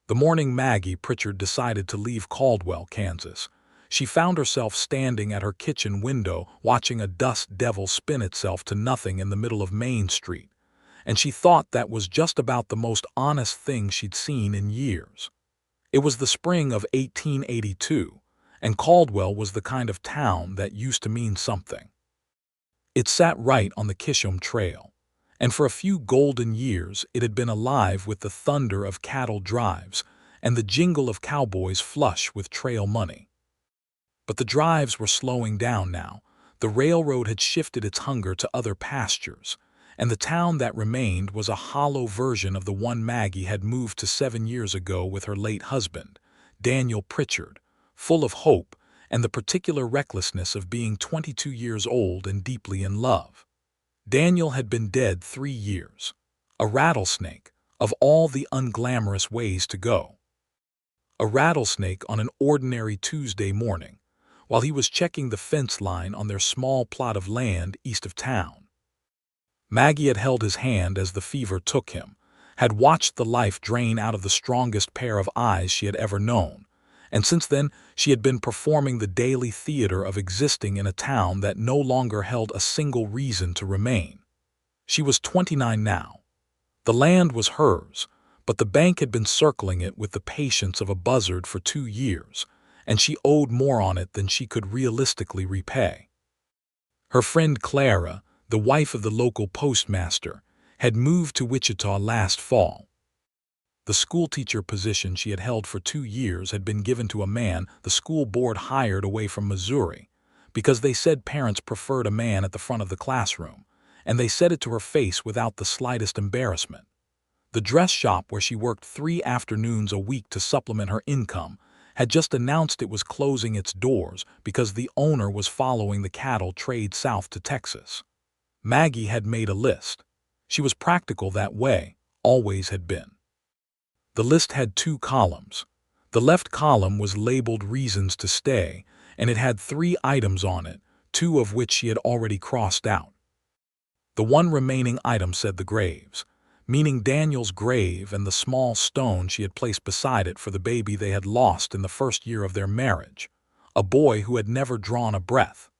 The morning Maggie Pritchard decided to leave Caldwell, Kansas, she found herself standing at her kitchen window watching a dust devil spin itself to nothing in the middle of Main Street, and she thought that was just about the most honest thing she'd seen in years. It was the spring of 1882, and Caldwell was the kind of town that used to mean something. It sat right on the Kishom Trail, and for a few golden years it had been alive with the thunder of cattle drives and the jingle of cowboys flush with trail money. But the drives were slowing down now. The railroad had shifted its hunger to other pastures, and the town that remained was a hollow version of the one Maggie had moved to 7 years ago with her late husband, Daniel Pritchard, full of hope and the particular recklessness of being 22 years old and deeply in love. Daniel had been dead 3 years, a rattlesnake, of all the unglamorous ways to go. A rattlesnake on an ordinary Tuesday morning, while he was checking the fence line on their small plot of land east of town. Maggie had held his hand as the fever took him, had watched the life drain out of the strongest pair of eyes she had ever known, and since then she had been performing the daily theater of existing in a town that no longer held a single reason to remain. She was 29 now. The land was hers, but the bank had been circling it with the patience of a buzzard for 2 years, and she owed more on it than she could realistically repay. Her friend Clara, the wife of the local postmaster, had moved to Wichita last fall. The schoolteacher position she had held for 2 years had been given to a man the school board hired away from Missouri, because they said parents preferred a man at the front of the classroom, and they said it to her face without the slightest embarrassment. The dress shop where she worked 3 afternoons a week to supplement her income had just announced it was closing its doors because the owner was following the cattle trade south to Texas. Maggie had made a list. She was practical that way, always had been. The list had 2 columns. The left column was labeled Reasons to Stay, and it had 3 items on it, 2 of which she had already crossed out. The one remaining item said the graves, meaning Daniel's grave and the small stone she had placed beside it for the baby they had lost in the first year of their marriage, a boy who had never drawn a breath.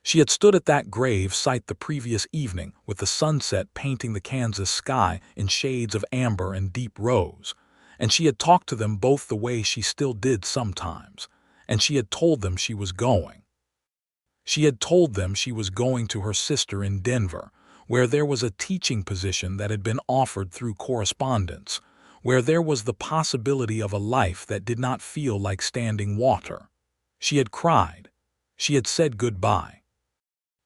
She had stood at that grave site the previous evening with the sunset painting the Kansas sky in shades of amber and deep rose, and she had talked to them both the way she still did sometimes, and she had told them she was going. She had told them she was going to her sister in Denver, where there was a teaching position that had been offered through correspondence, where there was the possibility of a life that did not feel like standing water. She had cried. She had said goodbye.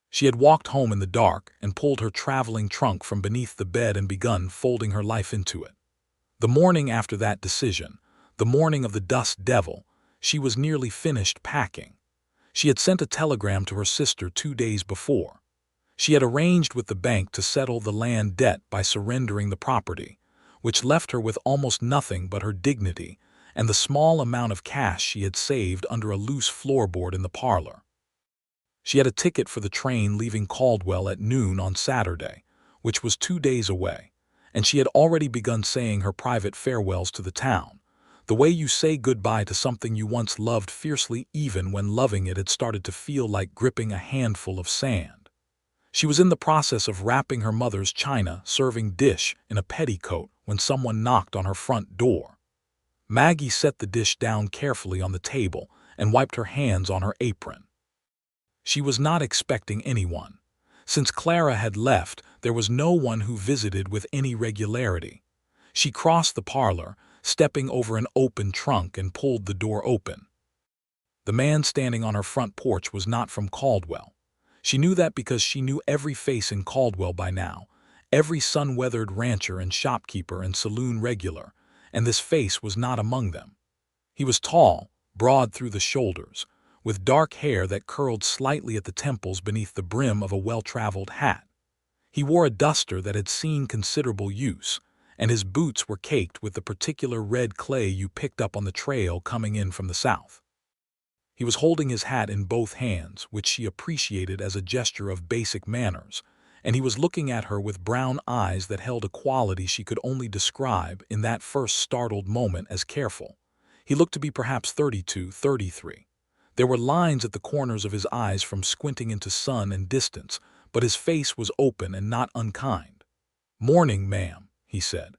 She had walked home in the dark and pulled her traveling trunk from beneath the bed and begun folding her life into it. The morning after that decision, the morning of the dust devil, she was nearly finished packing. She had sent a telegram to her sister 2 days before. She had arranged with the bank to settle the land debt by surrendering the property, which left her with almost nothing but her dignity and the small amount of cash she had saved under a loose floorboard in the parlor. She had a ticket for the train leaving Caldwell at noon on Saturday, which was 2 days away, and she had already begun saying her private farewells to the town, the way you say goodbye to something you once loved fiercely even when loving it had started to feel like gripping a handful of sand. She was in the process of wrapping her mother's china serving dish in a petticoat when someone knocked on her front door. Maggie set the dish down carefully on the table and wiped her hands on her apron. She was not expecting anyone. Since Clara had left, there was no one who visited with any regularity. She crossed the parlor, stepping over an open trunk, and pulled the door open. The man standing on her front porch was not from Caldwell. She knew that because she knew every face in Caldwell by now, every sun-weathered rancher and shopkeeper and saloon regular, and this face was not among them. He was tall, broad through the shoulders, with dark hair that curled slightly at the temples beneath the brim of a well-traveled hat. He wore a duster that had seen considerable use, and his boots were caked with the particular red clay you picked up on the trail coming in from the south. He was holding his hat in both hands, which she appreciated as a gesture of basic manners, and he was looking at her with brown eyes that held a quality she could only describe in that first startled moment as careful. He looked to be perhaps 32, 33. There were lines at the corners of his eyes from squinting into sun and distance, but his face was open and not unkind. "Morning, ma'am," he said.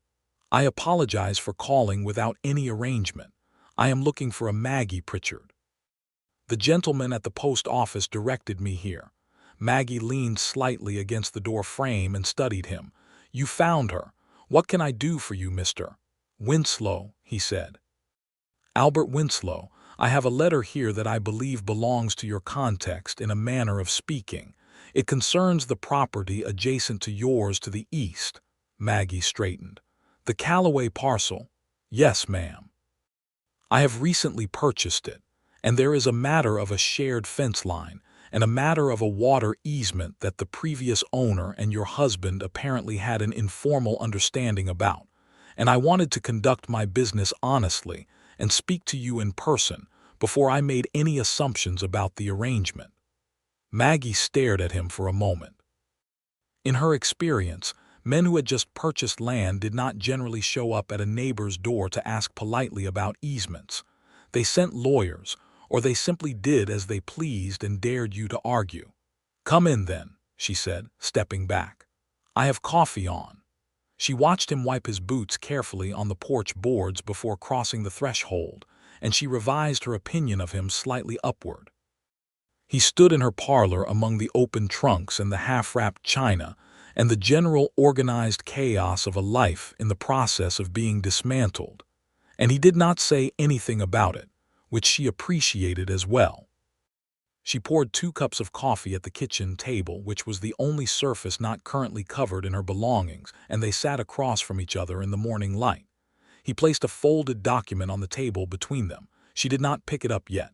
"I apologize for calling without any arrangement. I am looking for a Maggie Pritchard." "The gentleman at the post office directed me here." Maggie leaned slightly against the door frame and studied him. "You found her. What can I do for you, Mr. Winslow?" he said. "Albert Winslow, I have a letter here that I believe belongs to your context in a manner of speaking. It concerns the property adjacent to yours to the east." Maggie straightened. "The Callaway parcel?" "Yes, ma'am. I have recently purchased it, and there is a matter of a shared fence line and a matter of a water easement that the previous owner and your husband apparently had an informal understanding about, and I wanted to conduct my business honestly and speak to you in person before I made any assumptions about the arrangement." Maggie stared at him for a moment. In her experience, men who had just purchased land did not generally show up at a neighbor's door to ask politely about easements. They sent lawyers, or they simply did as they pleased and dared you to argue. "Come in then," she said, stepping back. "I have coffee on." She watched him wipe his boots carefully on the porch boards before crossing the threshold, and she revised her opinion of him slightly upward. He stood in her parlor among the open trunks and the half-wrapped china and the general organized chaos of a life in the process of being dismantled, and he did not say anything about it, which she appreciated as well. She poured 2 cups of coffee at the kitchen table, which was the only surface not currently covered in her belongings, and they sat across from each other in the morning light. He placed a folded document on the table between them. She did not pick it up yet.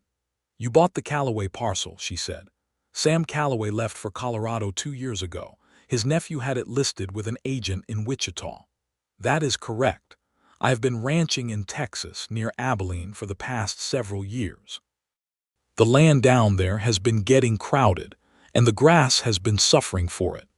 "You bought the Callaway parcel," she said. "Sam Callaway left for Colorado 2 years ago. His nephew had it listed with an agent in Wichita." "That is correct. I have been ranching in Texas, near Abilene, for the past several years. The land down there has been getting crowded, and the grass has been suffering for it.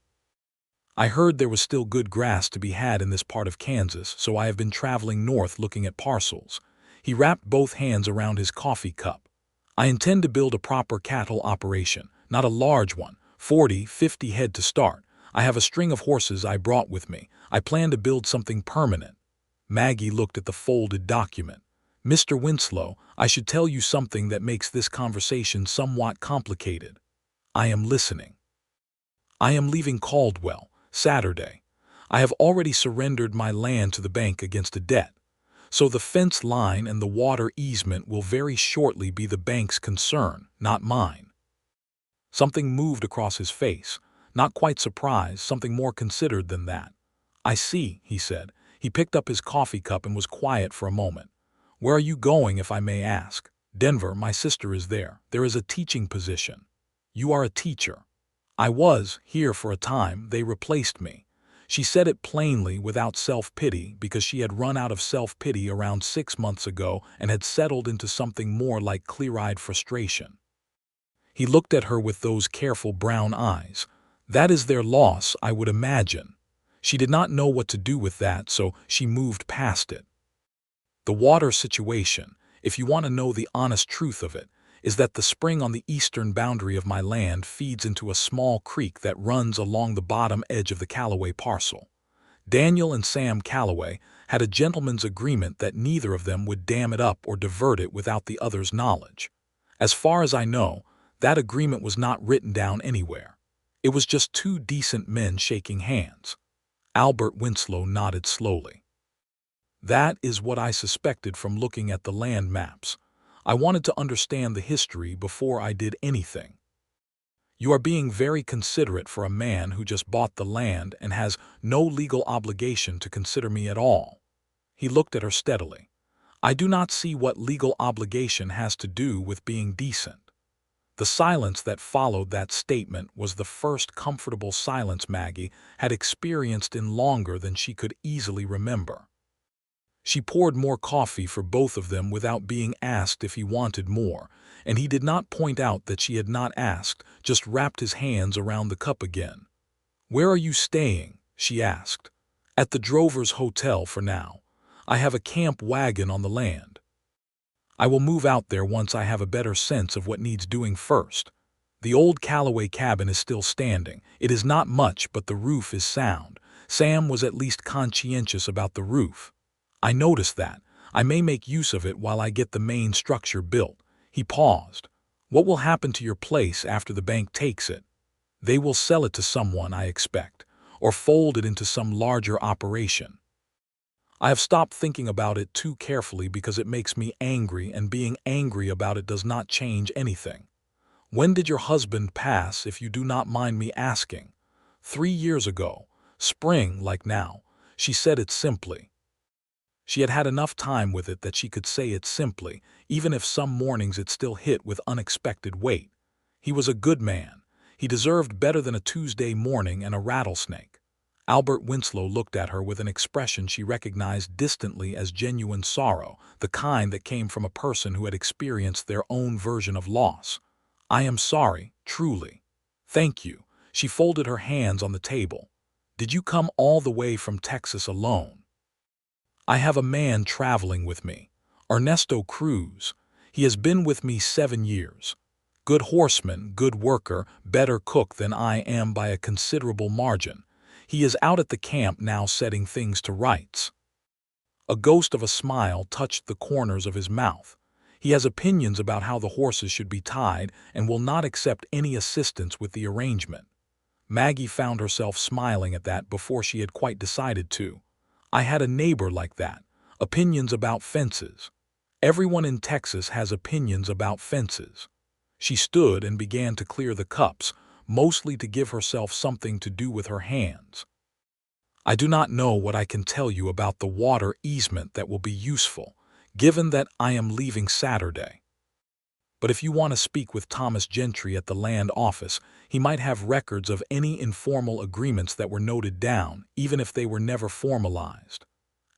I heard there was still good grass to be had in this part of Kansas, so I have been traveling north looking at parcels." He wrapped both hands around his coffee cup. "I intend to build a proper cattle operation, not a large one, 40, 50 head to start. I have a string of horses I brought with me. I plan to build something permanent." Maggie looked at the folded document. "Mr. Winslow, I should tell you something that makes this conversation somewhat complicated." "I am listening." "I am leaving Caldwell Saturday. I have already surrendered my land to the bank against a debt, so the fence line and the water easement will very shortly be the bank's concern, not mine." Something moved across his face, not quite surprise, something more considered than that. "I see," he said. He picked up his coffee cup and was quiet for a moment. "Where are you going, if I may ask?" "Denver. My sister is there. There is a teaching position." "You are a teacher." "I was here for a time. They replaced me." She said it plainly, without self-pity, because she had run out of self-pity around 6 months ago and had settled into something more like clear-eyed frustration. He looked at her with those careful brown eyes. "That is their loss, I would imagine." She did not know what to do with that, so she moved past it. "The water situation, if you want to know the honest truth of it, is that the spring on the eastern boundary of my land feeds into a small creek that runs along the bottom edge of the Callaway parcel. Daniel and Sam Callaway had a gentleman's agreement that neither of them would dam it up or divert it without the other's knowledge. As far as I know, that agreement was not written down anywhere. It was just 2 decent men shaking hands." Albert Winslow nodded slowly. "That is what I suspected from looking at the land maps. I wanted to understand the history before I did anything." "You are being very considerate for a man who just bought the land and has no legal obligation to consider me at all." He looked at her steadily. "I do not see what legal obligation has to do with being decent." The silence that followed that statement was the first comfortable silence Maggie had experienced in longer than she could easily remember. She poured more coffee for both of them without being asked if he wanted more, and he did not point out that she had not asked, just wrapped his hands around the cup again. "Where are you staying?" she asked. "At the Drover's Hotel for now. I have a camp wagon on the land. I will move out there once I have a better sense of what needs doing first. The old Calloway cabin is still standing. It is not much, but the roof is sound. Sam was at least conscientious about the roof. I noticed that. I may make use of it while I get the main structure built." He paused. "What will happen to your place after the bank takes it?" "They will sell it to someone, I expect, or fold it into some larger operation. I have stopped thinking about it too carefully because it makes me angry, and being angry about it does not change anything." "When did your husband pass, if you do not mind me asking?" 3 years ago. Spring, like now." She said it simply. She had had enough time with it that she could say it simply, even if some mornings it still hit with unexpected weight. He was a good man. He deserved better than a Tuesday morning and a rattlesnake. Albert Winslow looked at her with an expression she recognized distantly as genuine sorrow, the kind that came from a person who had experienced their own version of loss. "I am sorry, truly." "Thank you." She folded her hands on the table. "Did you come all the way from Texas alone?" "I have a man traveling with me, Ernesto Cruz. He has been with me 7 years. Good horseman, good worker, better cook than I am by a considerable margin. He is out at the camp now setting things to rights." A ghost of a smile touched the corners of his mouth. "He has opinions about how the horses should be tied and will not accept any assistance with the arrangement." Maggie found herself smiling at that before she had quite decided to. "I had a neighbor like that. Opinions about fences. Everyone in Texas has opinions about fences." She stood and began to clear the cups, mostly to give herself something to do with her hands. "I do not know what I can tell you about the water easement that will be useful, given that I am leaving Saturday. But if you want to speak with Thomas Gentry at the land office, he might have records of any informal agreements that were noted down, even if they were never formalized."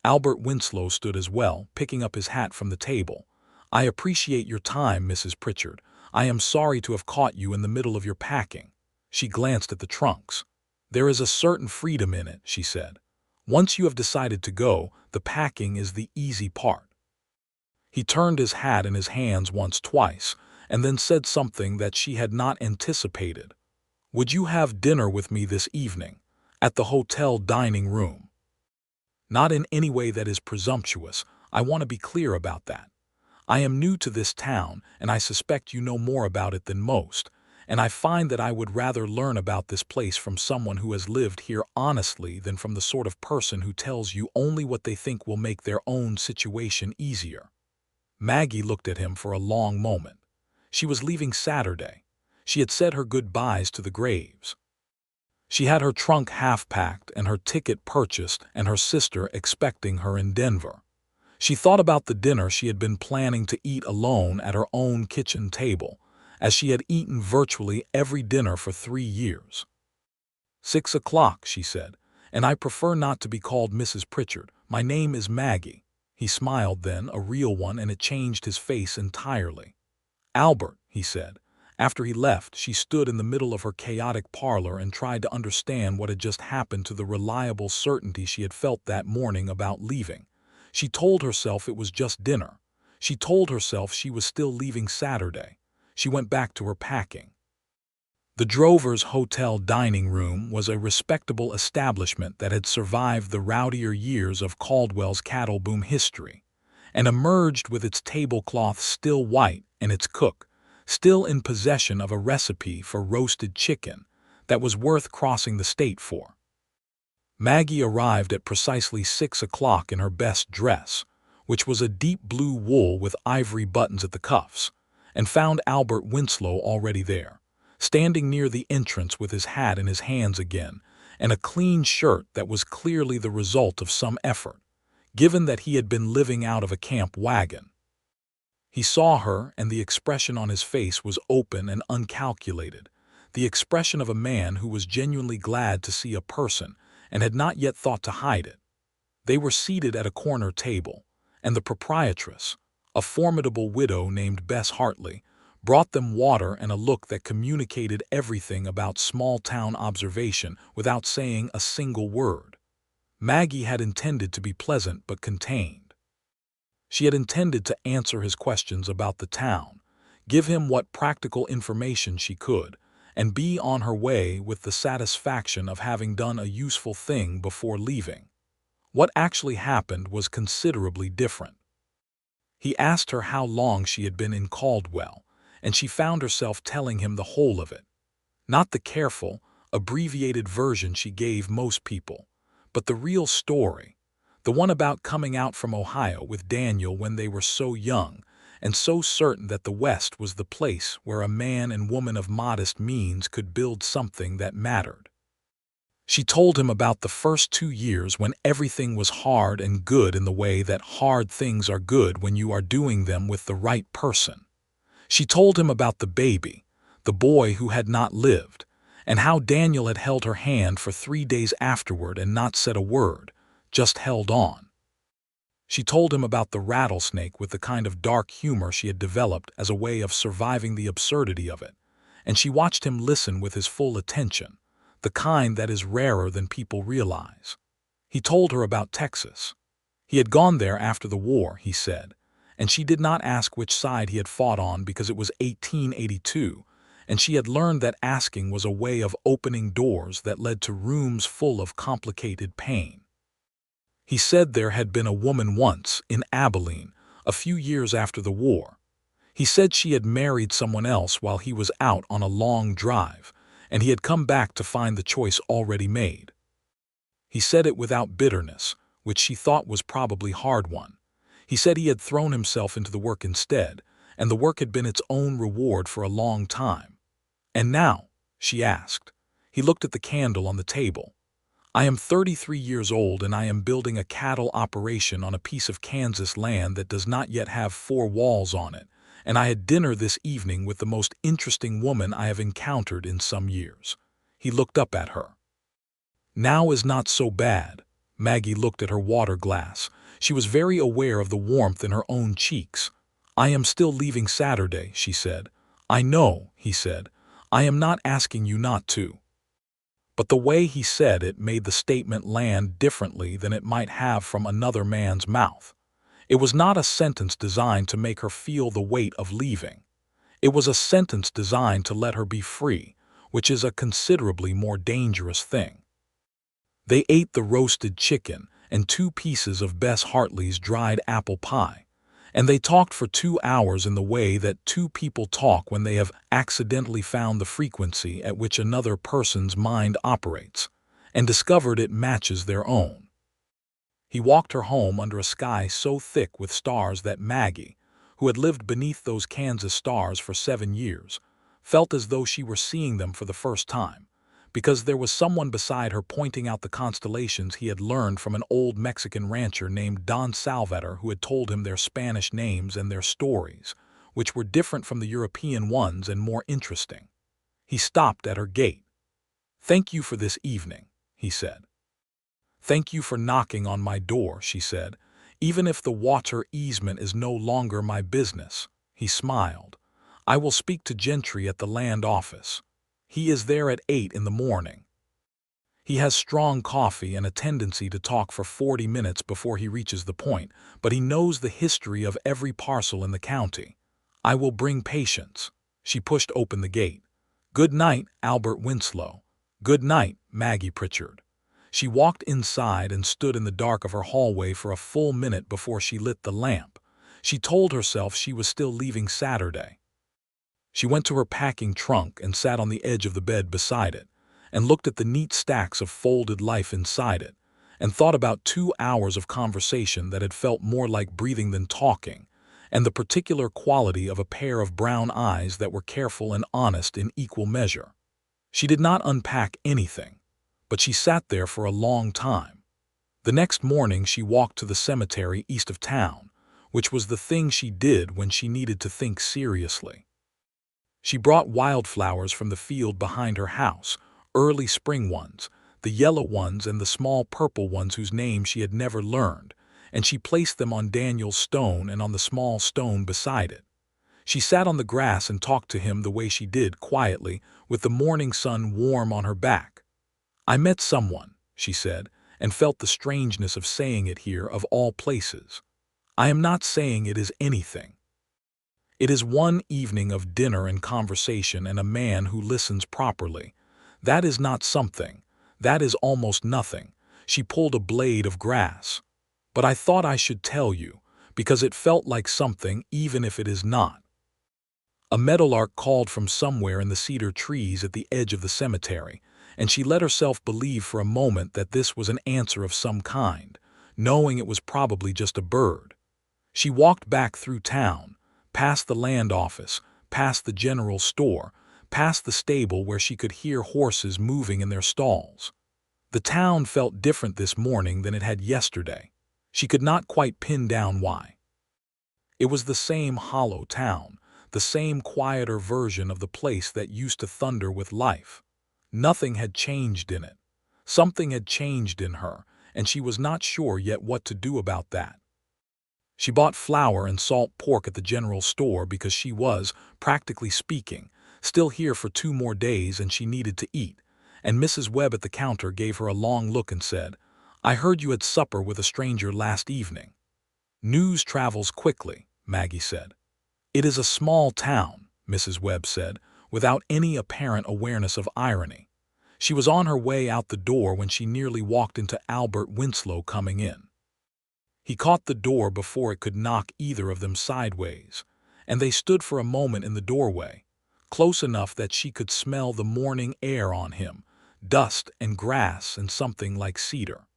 Albert Winslow stood as well, picking up his hat from the table. "I appreciate your time, Mrs. Pritchard. I am sorry to have caught you in the middle of your packing." She glanced at the trunks. "There is a certain freedom in it," she said. "Once you have decided to go, the packing is the easy part." He turned his hat in his hands twice, and then said something that she had not anticipated. "Would you have dinner with me this evening, at the hotel dining room?" "Not in any way that is presumptuous. I want to be clear about that. I am new to this town, and I suspect you know more about it than most, and I find that I would rather learn about this place from someone who has lived here honestly than from the sort of person who tells you only what they think will make their own situation easier." Maggie looked at him for a long moment. She was leaving Saturday. She had said her goodbyes to the Graves. She had her trunk half-packed and her ticket purchased and her sister expecting her in Denver. She thought about the dinner she had been planning to eat alone at her own kitchen table, as she had eaten virtually every dinner for 3 years. "6 o'clock," she said, "and I prefer not to be called Mrs. Pritchard. My name is Maggie." He smiled then, a real one, and it changed his face entirely. "Albert," he said. After he left, she stood in the middle of her chaotic parlor and tried to understand what had just happened to the reliable certainty she had felt that morning about leaving. She told herself it was just dinner. She told herself she was still leaving Saturday. She went back to her packing. The Drover's Hotel dining room was a respectable establishment that had survived the rowdier years of Caldwell's cattle boom history, and emerged with its tablecloth still white and its cook still in possession of a recipe for roasted chicken that was worth crossing the state for. Maggie arrived at precisely 6 o'clock in her best dress, which was a deep blue wool with ivory buttons at the cuffs, and found Albert Winslow already there, standing near the entrance with his hat in his hands again, and a clean shirt that was clearly the result of some effort, given that he had been living out of a camp wagon. He saw her, and the expression on his face was open and uncalculated, the expression of a man who was genuinely glad to see a person and had not yet thought to hide it. They were seated at a corner table, and the proprietress, a formidable widow named Bess Hartley, brought them water and a look that communicated everything about small-town observation without saying a single word. Maggie had intended to be pleasant but contained. She had intended to answer his questions about the town, give him what practical information she could, and be on her way with the satisfaction of having done a useful thing before leaving. What actually happened was considerably different. He asked her how long she had been in Caldwell, and she found herself telling him the whole of it. Not the careful, abbreviated version she gave most people, but the real story, the one about coming out from Ohio with Daniel when they were so young, and so certain that the West was the place where a man and woman of modest means could build something that mattered. She told him about the first 2 years when everything was hard and good in the way that hard things are good when you are doing them with the right person. She told him about the baby, the boy who had not lived, and how Daniel had held her hand for 3 days afterward and not said a word, just held on. She told him about the rattlesnake with the kind of dark humor she had developed as a way of surviving the absurdity of it, and she watched him listen with his full attention, the kind that is rarer than people realize. He told her about Texas. He had gone there after the war, he said, and she did not ask which side he had fought on because it was 1882, and she had learned that asking was a way of opening doors that led to rooms full of complicated pain. He said there had been a woman once, in Abilene, a few years after the war. He said she had married someone else while he was out on a long drive, and he had come back to find the choice already made. He said it without bitterness, which she thought was probably hard one. He said he had thrown himself into the work instead, and the work had been its own reward for a long time. "And now?" she asked. He looked at the candle on the table. "I am 33 years old and I am building a cattle operation on a piece of Kansas land that does not yet have 4 walls on it, and I had dinner this evening with the most interesting woman I have encountered in some years." He looked up at her. "Now is not so bad." Maggie looked at her water glass. She was very aware of the warmth in her own cheeks. "I am still leaving Saturday," she said. "I know," he said. "I am not asking you not to." But the way he said it made the statement land differently than it might have from another man's mouth. It was not a sentence designed to make her feel the weight of leaving. It was a sentence designed to let her be free, which is a considerably more dangerous thing. They ate the roasted chicken and 2 pieces of Bess Hartley's dried apple pie, and they talked for 2 hours in the way that 2 people talk when they have accidentally found the frequency at which another person's mind operates, and discovered it matches their own. He walked her home under a sky so thick with stars that Maggie, who had lived beneath those Kansas stars for 7 years, felt as though she were seeing them for the first time, because there was someone beside her pointing out the constellations he had learned from an old Mexican rancher named Don Salvador, who had told him their Spanish names and their stories, which were different from the European ones and more interesting. He stopped at her gate. "Thank you for this evening," he said. "Thank you for knocking on my door," she said, "even if the water easement is no longer my business." He smiled. "I will speak to Gentry at the land office. He is there at 8 in the morning. He has strong coffee and a tendency to talk for 40 minutes before he reaches the point, but he knows the history of every parcel in the county. I will bring patience." She pushed open the gate. "Good night, Albert Winslow." "Good night, Maggie Pritchard." She walked inside and stood in the dark of her hallway for a full minute before she lit the lamp. She told herself she was still leaving Saturday. She went to her packing trunk and sat on the edge of the bed beside it, and looked at the neat stacks of folded life inside it, and thought about 2 hours of conversation that had felt more like breathing than talking, and the particular quality of a pair of brown eyes that were careful and honest in equal measure. She did not unpack anything, but she sat there for a long time. The next morning she walked to the cemetery east of town, which was the thing she did when she needed to think seriously. She brought wildflowers from the field behind her house, early spring ones, the yellow ones and the small purple ones whose names she had never learned, and she placed them on Daniel's stone and on the small stone beside it. She sat on the grass and talked to him the way she did, quietly, with the morning sun warm on her back. "I met someone," she said, and felt the strangeness of saying it here of all places. "I am not saying it is anything. It is one evening of dinner and conversation and a man who listens properly. That is not something. That is almost nothing." She pulled a blade of grass. "But I thought I should tell you, because it felt like something even if it is not." A meadowlark called from somewhere in the cedar trees at the edge of the cemetery, and she let herself believe for a moment that this was an answer of some kind, knowing it was probably just a bird. She walked back through town, past the land office, past the general store, past the stable where she could hear horses moving in their stalls. The town felt different this morning than it had yesterday. She could not quite pin down why. It was the same hollow town, the same quieter version of the place that used to thunder with life. Nothing had changed in it. Something had changed in her, and she was not sure yet what to do about that. She bought flour and salt pork at the general store because she was, practically speaking, still here for 2 more days and she needed to eat, and Mrs. Webb at the counter gave her a long look and said, "I heard you had supper with a stranger last evening." "News travels quickly," Maggie said. "It is a small town," Mrs. Webb said, without any apparent awareness of irony. She was on her way out the door when she nearly walked into Albert Winslow coming in. He caught the door before it could knock either of them sideways, and they stood for a moment in the doorway, close enough that she could smell the morning air on him, dust and grass and something like cedar.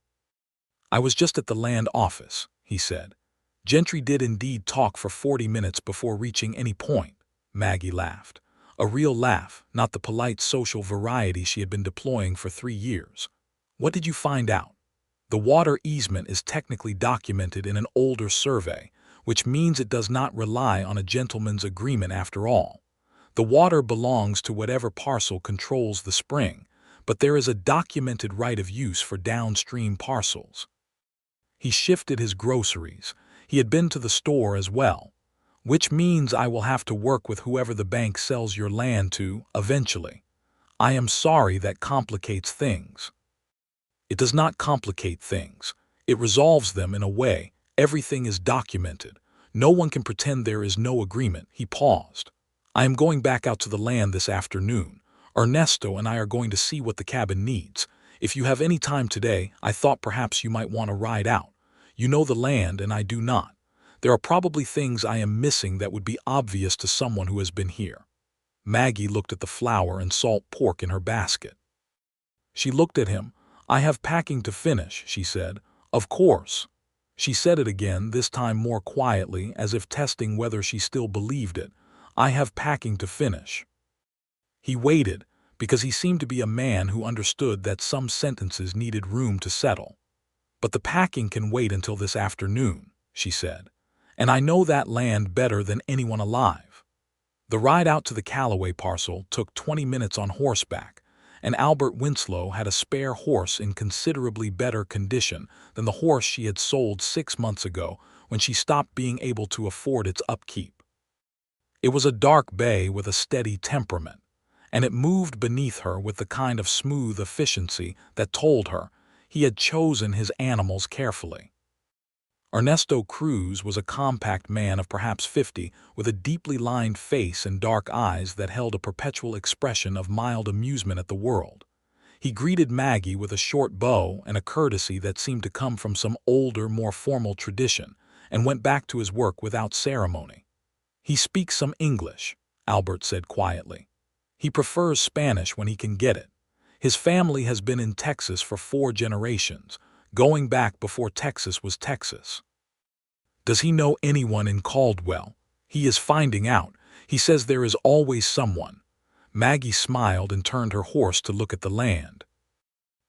"I was just at the land office," he said. Gentry did indeed talk for 40 minutes before reaching any point. Maggie laughed. A real laugh, not the polite social variety she had been deploying for 3 years. "What did you find out?" "The water easement is technically documented in an older survey, which means it does not rely on a gentleman's agreement after all. The water belongs to whatever parcel controls the spring, but there is a documented right of use for downstream parcels." He shifted his groceries. He had been to the store as well. "Which means I will have to work with whoever the bank sells your land to, eventually. I am sorry that complicates things." "It does not complicate things. It resolves them in a way. Everything is documented. No one can pretend there is no agreement." He paused. "I am going back out to the land this afternoon. Ernesto and I are going to see what the cabin needs. If you have any time today, I thought perhaps you might want to ride out. You know the land and I do not. There are probably things I am missing that would be obvious to someone who has been here." Maggie looked at the flour and salt pork in her basket. She looked at him. "I have packing to finish," she said. "Of course." She said it again, this time more quietly, as if testing whether she still believed it. "I have packing to finish." He waited, because he seemed to be a man who understood that some sentences needed room to settle. "But the packing can wait until this afternoon," she said. "And I know that land better than anyone alive." The ride out to the Callaway parcel took 20 minutes on horseback, and Albert Winslow had a spare horse in considerably better condition than the horse she had sold 6 months ago when she stopped being able to afford its upkeep. It was a dark bay with a steady temperament, and it moved beneath her with the kind of smooth efficiency that told her he had chosen his animals carefully. Ernesto Cruz was a compact man of perhaps 50, with a deeply lined face and dark eyes that held a perpetual expression of mild amusement at the world. He greeted Maggie with a short bow and a courtesy that seemed to come from some older, more formal tradition, and went back to his work without ceremony. "He speaks some English," Albert said quietly. "He prefers Spanish when he can get it. His family has been in Texas for 4 generations, going back before Texas was Texas." "Does he know anyone in Caldwell?" "He is finding out. He says there is always someone." Maggie smiled and turned her horse to look at the land.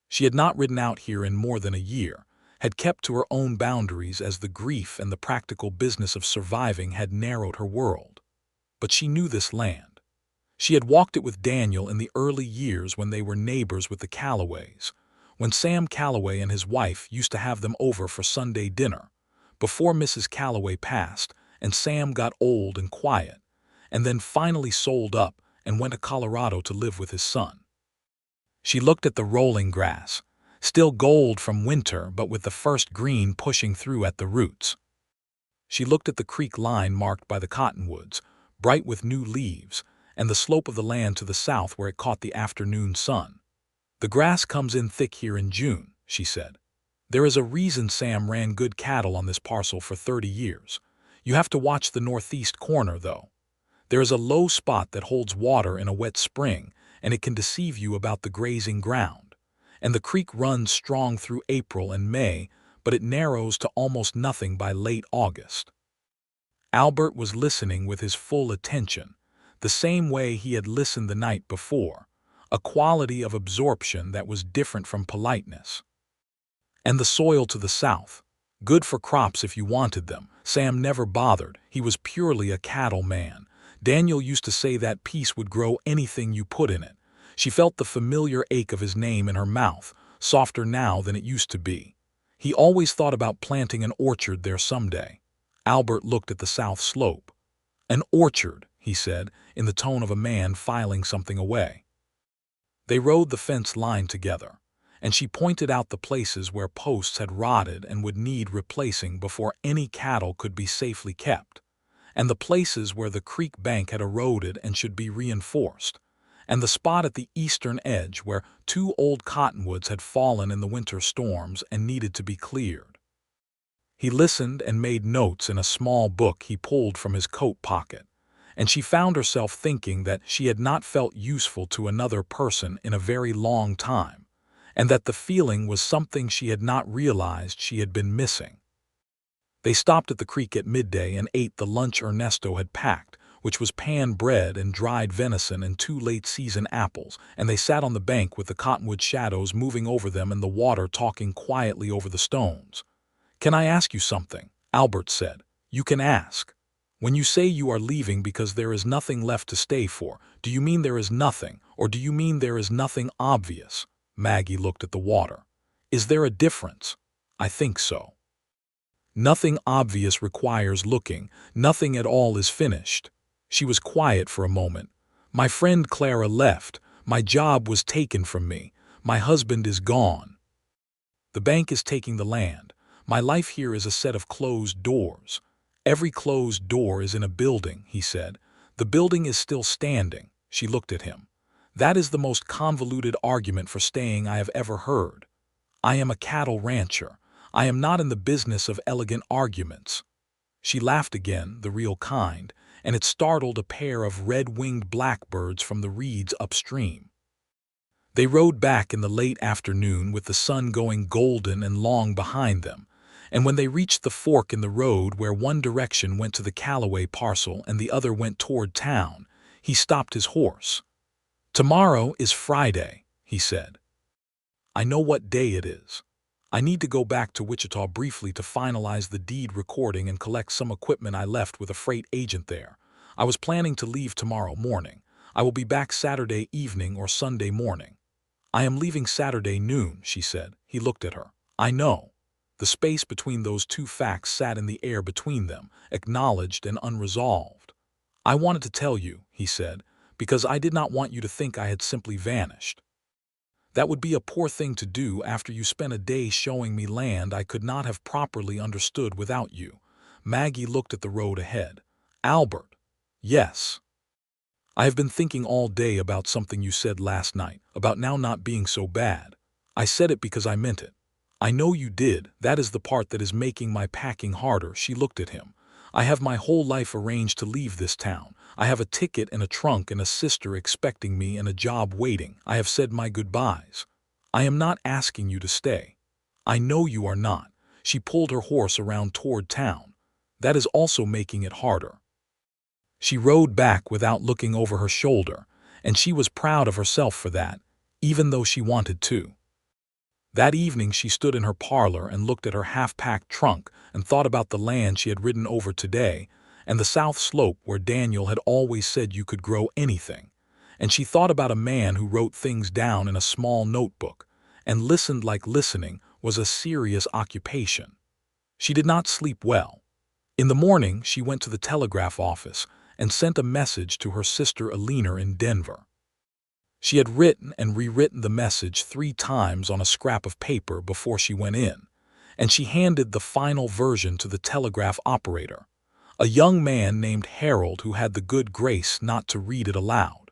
She had not ridden out here in more than a year, had kept to her own boundaries as the grief and the practical business of surviving had narrowed her world. But she knew this land. She had walked it with Daniel in the early years when they were neighbors with the Callaways, when Sam Callaway and his wife used to have them over for Sunday dinner, before Mrs. Callaway passed and Sam got old and quiet, and then finally sold up and went to Colorado to live with his son. She looked at the rolling grass, still gold from winter but with the first green pushing through at the roots. She looked at the creek line marked by the cottonwoods, bright with new leaves, and the slope of the land to the south where it caught the afternoon sun. "The grass comes in thick here in June," she said. "There is a reason Sam ran good cattle on this parcel for 30 years. You have to watch the northeast corner, though. There is a low spot that holds water in a wet spring, and it can deceive you about the grazing ground. And the creek runs strong through April and May, but it narrows to almost nothing by late August." Albert was listening with his full attention, the same way he had listened the night before, a quality of absorption that was different from politeness. "And the soil to the south. Good for crops if you wanted them. Sam never bothered. He was purely a cattle man. Daniel used to say that piece would grow anything you put in it." She felt the familiar ache of his name in her mouth, softer now than it used to be. He always thought about planting an orchard there someday. Albert looked at the south slope. "An orchard," he said, in the tone of a man filing something away. They rode the fence line together, and she pointed out the places where posts had rotted and would need replacing before any cattle could be safely kept, and the places where the creek bank had eroded and should be reinforced, and the spot at the eastern edge where 2 old cottonwoods had fallen in the winter storms and needed to be cleared. He listened and made notes in a small book he pulled from his coat pocket, and she found herself thinking that she had not felt useful to another person in a very long time, and that the feeling was something she had not realized she had been missing. They stopped at the creek at midday and ate the lunch Ernesto had packed, which was pan bread and dried venison and 2 late-season apples, and they sat on the bank with the cottonwood shadows moving over them and the water talking quietly over the stones. "Can I ask you something?" Albert said. "You can ask. When you say you are leaving because there is nothing left to stay for, do you mean there is nothing, or do you mean there is nothing obvious?" Maggie looked at the water. "Is there a difference?" "I think so. Nothing obvious requires looking. Nothing at all is finished." She was quiet for a moment. "My friend Clara left. My job was taken from me. My husband is gone. The bank is taking the land. My life here is a set of closed doors. Every closed door is in a building," he said. "The building is still standing." She looked at him. "That is the most convoluted argument for staying I have ever heard. I am a cattle rancher. I am not in the business of elegant arguments." She laughed again, the real kind, and it startled a pair of red-winged blackbirds from the reeds upstream. They rode back in the late afternoon with the sun going golden and long behind them, and when they reached the fork in the road where one direction went to the Callaway parcel and the other went toward town, he stopped his horse. "Tomorrow is Friday," he said. "I know what day it is. I need to go back to Wichita briefly to finalize the deed recording and collect some equipment I left with a freight agent there. I was planning to leave tomorrow morning. I will be back Saturday evening or Sunday morning." "I am leaving Saturday noon," she said. He looked at her. "I know." The space between those 2 facts sat in the air between them, acknowledged and unresolved. "I wanted to tell you," he said, "because I did not want you to think I had simply vanished. That would be a poor thing to do after you spent a day showing me land I could not have properly understood without you." Maggie looked at the road ahead. "Albert." "Yes." "I have been thinking all day about something you said last night, about now not being so bad. I said it because I meant it." "I know you did. That is the part that is making my packing harder." She looked at him. "I have my whole life arranged to leave this town. I have a ticket and a trunk and a sister expecting me and a job waiting. I have said my goodbyes. I am not asking you to stay. I know you are not." She pulled her horse around toward town. "That is also making it harder." She rode back without looking over her shoulder, and she was proud of herself for that, even though she wanted to. That evening she stood in her parlor and looked at her half-packed trunk and thought about the land she had ridden over today, and the south slope where Daniel had always said you could grow anything. And she thought about a man who wrote things down in a small notebook, and listened like listening was a serious occupation. She did not sleep well. In the morning she went to the telegraph office and sent a message to her sister Alina in Denver. She had written and rewritten the message 3 times on a scrap of paper before she went in, and she handed the final version to the telegraph operator, a young man named Harold who had the good grace not to read it aloud.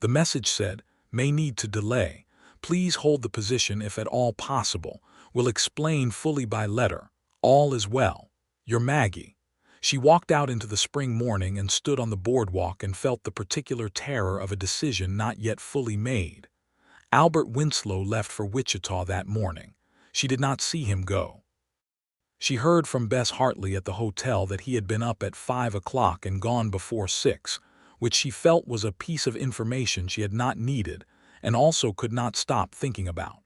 The message said, "May need to delay. Please hold the position if at all possible. Will explain fully by letter. All is well. Your Maggie." She walked out into the spring morning and stood on the boardwalk and felt the particular terror of a decision not yet fully made. Albert Winslow left for Wichita that morning. She did not see him go. She heard from Bess Hartley at the hotel that he had been up at 5 o'clock and gone before 6, which she felt was a piece of information she had not needed and also could not stop thinking about.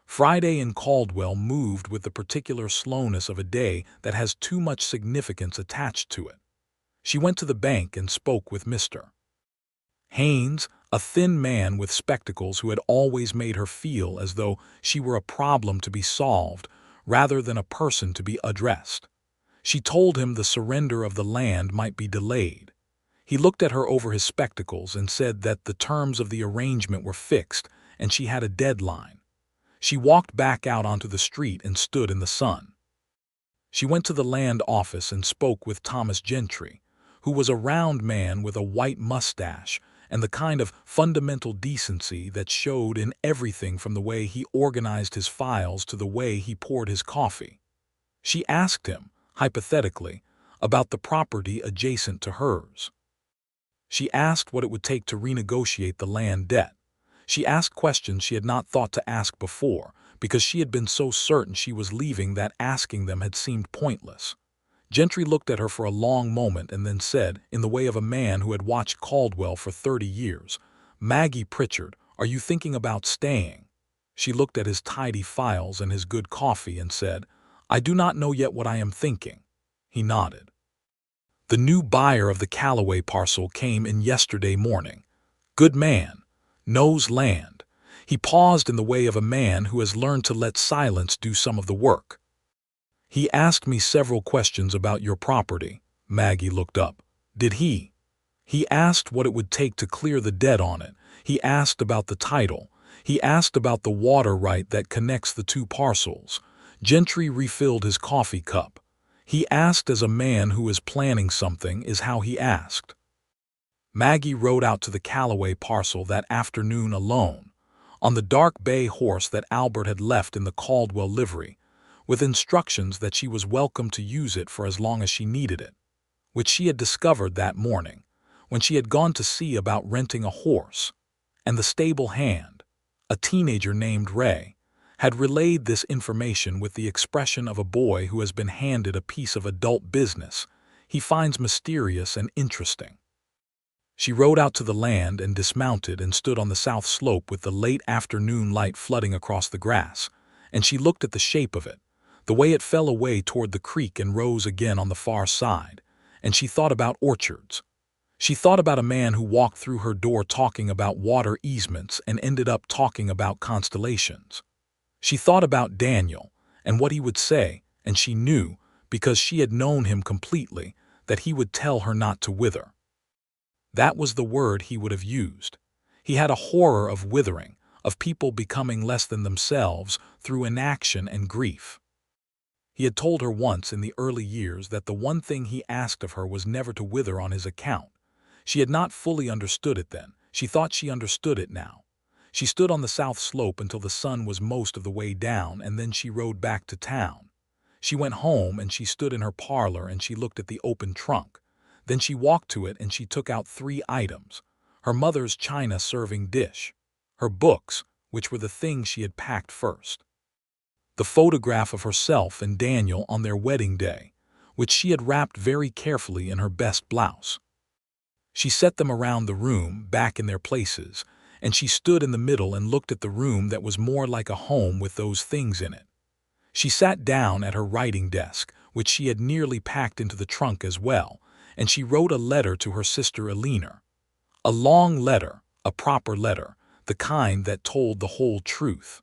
Friday in Caldwell moved with the particular slowness of a day that has too much significance attached to it. She went to the bank and spoke with Mr. Haynes, a thin man with spectacles who had always made her feel as though she were a problem to be solved rather than a person to be addressed. She told him the surrender of the land might be delayed. He looked at her over his spectacles and said that the terms of the arrangement were fixed and she had a deadline. She walked back out onto the street and stood in the sun. She went to the land office and spoke with Thomas Gentry, who was a round man with a white mustache and the kind of fundamental decency that showed in everything from the way he organized his files to the way he poured his coffee. She asked him, hypothetically, about the property adjacent to hers. She asked what it would take to renegotiate the land debt. She asked questions she had not thought to ask before, because she had been so certain she was leaving that asking them had seemed pointless. Gentry looked at her for a long moment and then said, in the way of a man who had watched Caldwell for 30 years, "Maggie Pritchard, are you thinking about staying?" She looked at his tidy files and his good coffee and said, "I do not know yet what I am thinking." He nodded. The new buyer of the Callaway parcel came in yesterday morning. Good man. Knows land. He paused in the way of a man who has learned to let silence do some of the work. He asked me several questions about your property. Maggie looked up. Did he? He asked what it would take to clear the debt on it. He asked about the title. He asked about the water right that connects the 2 parcels. Gentry refilled his coffee cup. He asked as a man who is planning something is how he asked. Maggie rode out to the Callaway parcel that afternoon alone, on the dark bay horse that Albert had left in the Caldwell livery, with instructions that she was welcome to use it for as long as she needed it, which she had discovered that morning, when she had gone to see about renting a horse, and the stable hand, a teenager named Ray, had relayed this information with the expression of a boy who has been handed a piece of adult business he finds mysterious and interesting. She rode out to the land and dismounted and stood on the south slope with the late afternoon light flooding across the grass, and she looked at the shape of it, the way it fell away toward the creek and rose again on the far side, and she thought about orchards. She thought about a man who walked through her door talking about water easements and ended up talking about constellations. She thought about Daniel and what he would say, and she knew, because she had known him completely, that he would tell her not to wither. That was the word he would have used. He had a horror of withering, of people becoming less than themselves through inaction and grief. He had told her once in the early years that the one thing he asked of her was never to wither on his account. She had not fully understood it then. She thought she understood it now. She stood on the south slope until the sun was most of the way down, and then she rode back to town. She went home and she stood in her parlor and she looked at the open trunk. Then she walked to it and she took out 3 items: her mother's china serving dish, her books, which were the things she had packed first, the photograph of herself and Daniel on their wedding day, which she had wrapped very carefully in her best blouse. She set them around the room, back in their places, and she stood in the middle and looked at the room that was more like a home with those things in it. She sat down at her writing desk, which she had nearly packed into the trunk as well, and she wrote a letter to her sister Alina. A long letter, a proper letter, the kind that told the whole truth.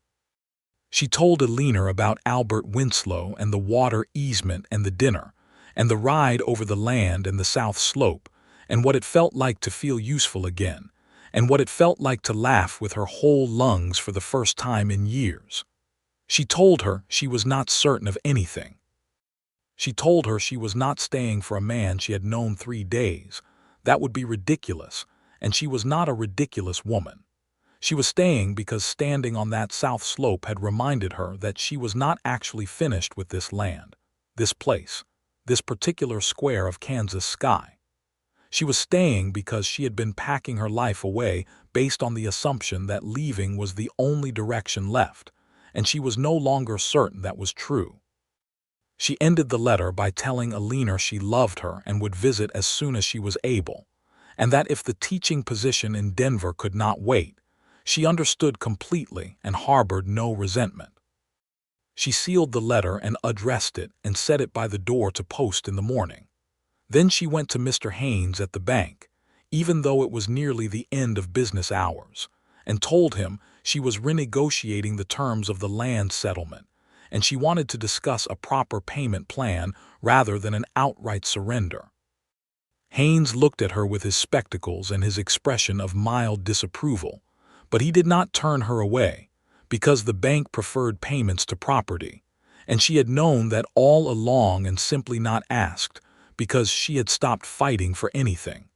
She told Alina about Albert Winslow and the water easement and the dinner, and the ride over the land and the south slope, and what it felt like to feel useful again, and what it felt like to laugh with her whole lungs for the first time in years. She told her she was not certain of anything. She told her she was not staying for a man she had known 3 days. That would be ridiculous, and she was not a ridiculous woman. She was staying because standing on that south slope had reminded her that she was not actually finished with this land, this place, this particular square of Kansas sky. She was staying because she had been packing her life away based on the assumption that leaving was the only direction left, and she was no longer certain that was true. She ended the letter by telling Alina she loved her and would visit as soon as she was able, and that if the teaching position in Denver could not wait, she understood completely and harbored no resentment. She sealed the letter and addressed it and set it by the door to post in the morning. Then she went to Mr. Haynes at the bank, even though it was nearly the end of business hours, and told him she was renegotiating the terms of the land settlement, and she wanted to discuss a proper payment plan rather than an outright surrender. Haynes looked at her with his spectacles and his expression of mild disapproval, but he did not turn her away, because the bank preferred payments to property, and she had known that all along and simply not asked, because she had stopped fighting for anything.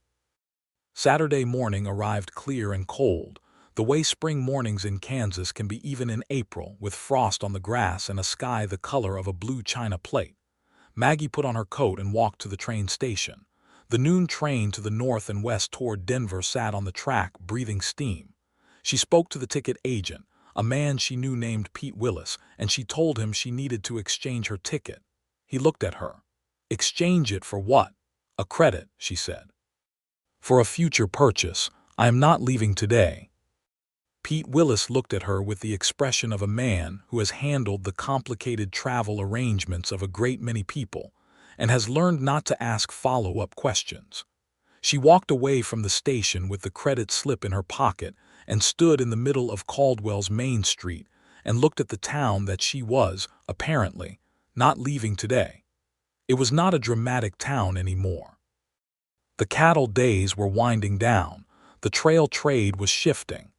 Saturday morning arrived clear and cold, the way spring mornings in Kansas can be even in April, with frost on the grass and a sky the color of a blue china plate. Maggie put on her coat and walked to the train station. The noon train to the north and west toward Denver sat on the track, breathing steam. She spoke to the ticket agent, a man she knew named Pete Willis, and she told him she needed to exchange her ticket. He looked at her. "Exchange it for what?" "A credit," she said. "For a future purchase. I am not leaving today." Pete Willis looked at her with the expression of a man who has handled the complicated travel arrangements of a great many people and has learned not to ask follow-up questions. She walked away from the station with the credit slip in her pocket and stood in the middle of Caldwell's Main Street and looked at the town that she was, apparently, not leaving today. It was not a dramatic town anymore. The cattle days were winding down, the trail trade was shifting,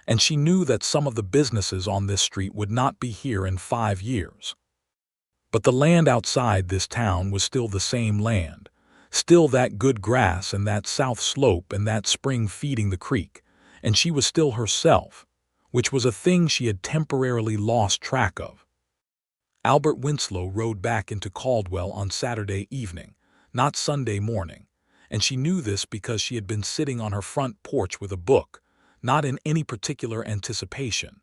and she knew that some of the businesses on this street would not be here in 5 years. But the land outside this town was still the same land, still that good grass and that south slope and that spring feeding the creek, and she was still herself, which was a thing she had temporarily lost track of. Albert Winslow rode back into Caldwell on Saturday evening, not Sunday morning, and she knew this because she had been sitting on her front porch with a book, not in any particular anticipation.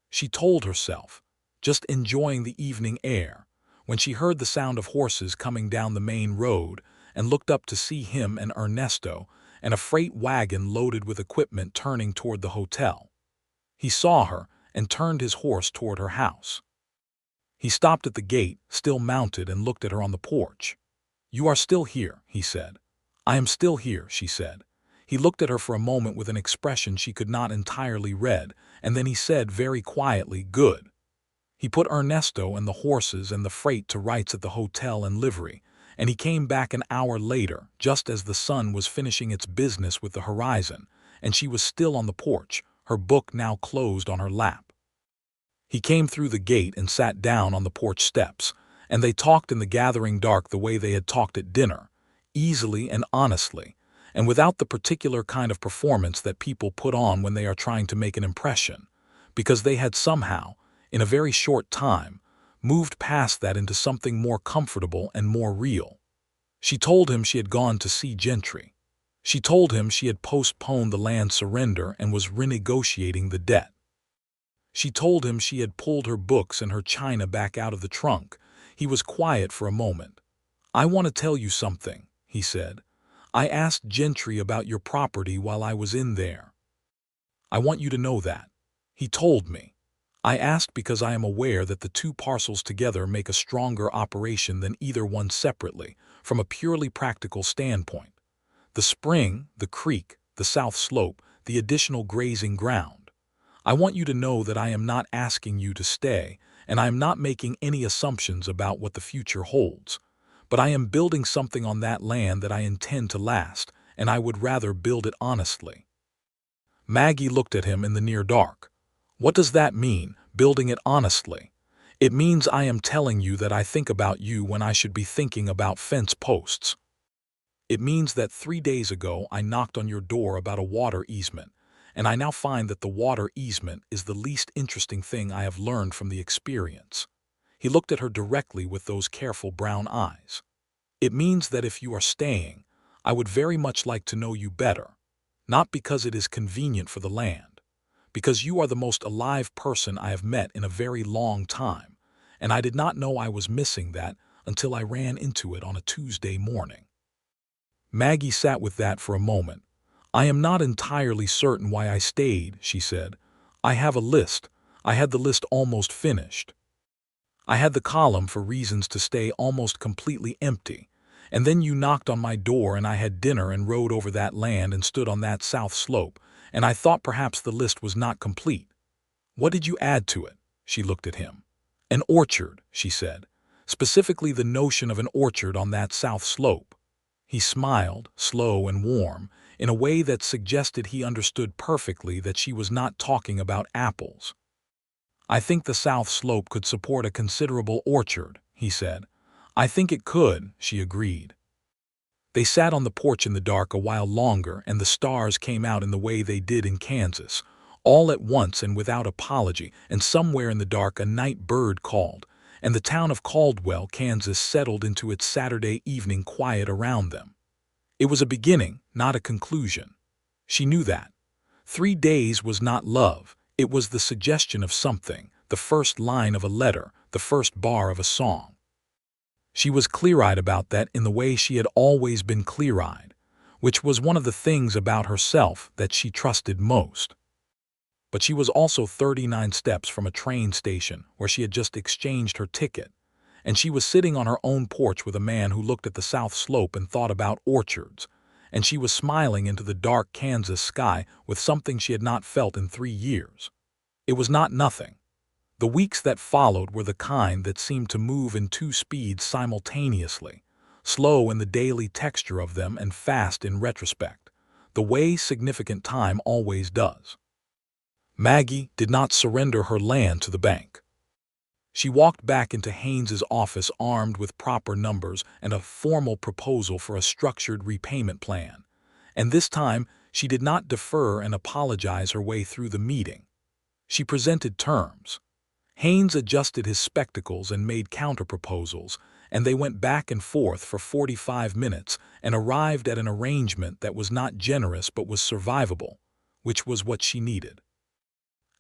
She told herself, just enjoying the evening air, when she heard the sound of horses coming down the main road and looked up to see him and Ernesto and a freight wagon loaded with equipment turning toward the hotel. He saw her and turned his horse toward her house. He stopped at the gate, still mounted, and looked at her on the porch. "You are still here," he said. "I am still here," she said. He looked at her for a moment with an expression she could not entirely read, and then he said very quietly, "Good." He put Ernesto and the horses and the freight to rights at the hotel and livery, and he came back an hour later, just as the sun was finishing its business with the horizon, and she was still on the porch, her book now closed on her lap. He came through the gate and sat down on the porch steps, and they talked in the gathering dark the way they had talked at dinner, easily and honestly, and without the particular kind of performance that people put on when they are trying to make an impression, because they had somehow, in a very short time, moved past that into something more comfortable and more real. She told him she had gone to see Gentry. She told him she had postponed the land surrender and was renegotiating the debt. She told him she had pulled her books and her china back out of the trunk. He was quiet for a moment. "I want to tell you something," he said. "I asked Gentry about your property while I was in there. I want you to know that. He told me. I asked because I am aware that the 2 parcels together make a stronger operation than either one separately, from a purely practical standpoint. The spring, the creek, the south slope, the additional grazing ground. I want you to know that I am not asking you to stay, and I am not making any assumptions about what the future holds. But I am building something on that land that I intend to last, and I would rather build it honestly." Maggie looked at him in the near dark. "What does that mean, building it honestly?" "It means I am telling you that I think about you when I should be thinking about fence posts. It means that 3 days ago I knocked on your door about a water easement, and I now find that the water easement is the least interesting thing I have learned from the experience." He looked at her directly with those careful brown eyes. "It means that if you are staying, I would very much like to know you better, not because it is convenient for the land, because you are the most alive person I have met in a very long time, and I did not know I was missing that until I ran into it on a Tuesday morning." Maggie sat with that for a moment. "I am not entirely certain why I stayed," she said. "I have a list. I had the list almost finished. I had the column for reasons to stay almost completely empty, and then you knocked on my door and I had dinner and rode over that land and stood on that south slope, and I thought perhaps the list was not complete." "What did you add to it?" She looked at him. "An orchard," she said. "Specifically the notion of an orchard on that south slope." He smiled, slow and warm, in a way that suggested he understood perfectly that she was not talking about apples. "I think the south slope could support a considerable orchard," he said. "I think it could," she agreed. They sat on the porch in the dark a while longer, and the stars came out in the way they did in Kansas, all at once and without apology, and somewhere in the dark a night bird called, and the town of Caldwell, Kansas settled into its Saturday evening quiet around them. It was a beginning, not a conclusion. She knew that. 3 days was not love. It was the suggestion of something, the first line of a letter, the first bar of a song. She was clear-eyed about that in the way she had always been clear-eyed, which was one of the things about herself that she trusted most. But she was also 39 steps from a train station where she had just exchanged her ticket, and she was sitting on her own porch with a man who looked at the south slope and thought about orchards, and she was smiling into the dark Kansas sky with something she had not felt in 3 years. It was not nothing. The weeks that followed were the kind that seemed to move in 2 speeds simultaneously, slow in the daily texture of them and fast in retrospect, the way significant time always does. Maggie did not surrender her land to the bank. She walked back into Haynes's office armed with proper numbers and a formal proposal for a structured repayment plan, and this time she did not defer and apologize her way through the meeting. She presented terms. Haynes adjusted his spectacles and made counterproposals, and they went back and forth for 45 minutes and arrived at an arrangement that was not generous but was survivable, which was what she needed.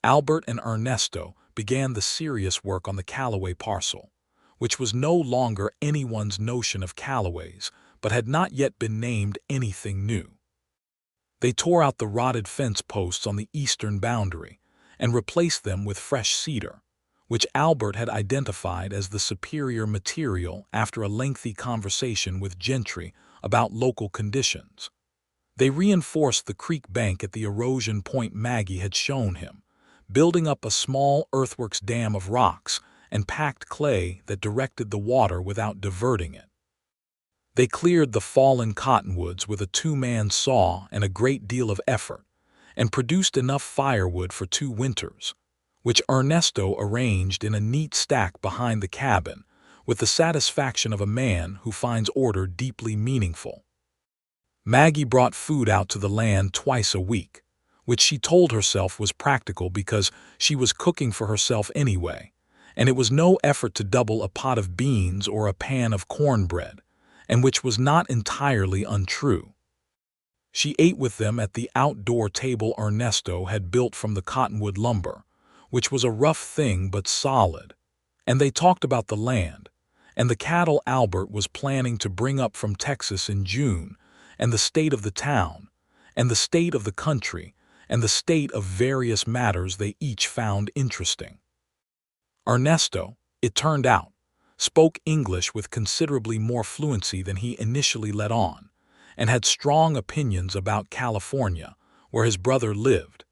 Albert and Ernesto began the serious work on the Callaway parcel, which was no longer anyone's notion of Callaway's, but had not yet been named anything new. They tore out the rotted fence posts on the eastern boundary and replaced them with fresh cedar, which Albert had identified as the superior material after a lengthy conversation with Gentry about local conditions. They reinforced the creek bank at the erosion point Maggie had shown him, building up a small earthworks dam of rocks and packed clay that directed the water without diverting it. They cleared the fallen cottonwoods with a 2-man saw and a great deal of effort, and produced enough firewood for 2 winters, which Ernesto arranged in a neat stack behind the cabin, with the satisfaction of a man who finds order deeply meaningful. Maggie brought food out to the land twice a week, which she told herself was practical because she was cooking for herself anyway, and it was no effort to double a pot of beans or a pan of cornbread, and which was not entirely untrue. She ate with them at the outdoor table Ernesto had built from the cottonwood lumber, which was a rough thing but solid, and they talked about the land, and the cattle Albert was planning to bring up from Texas in June, and the state of the town, and the state of the country, and the state of various matters they each found interesting. Ernesto, it turned out, spoke English with considerably more fluency than he initially let on, and had strong opinions about California, where his brother lived,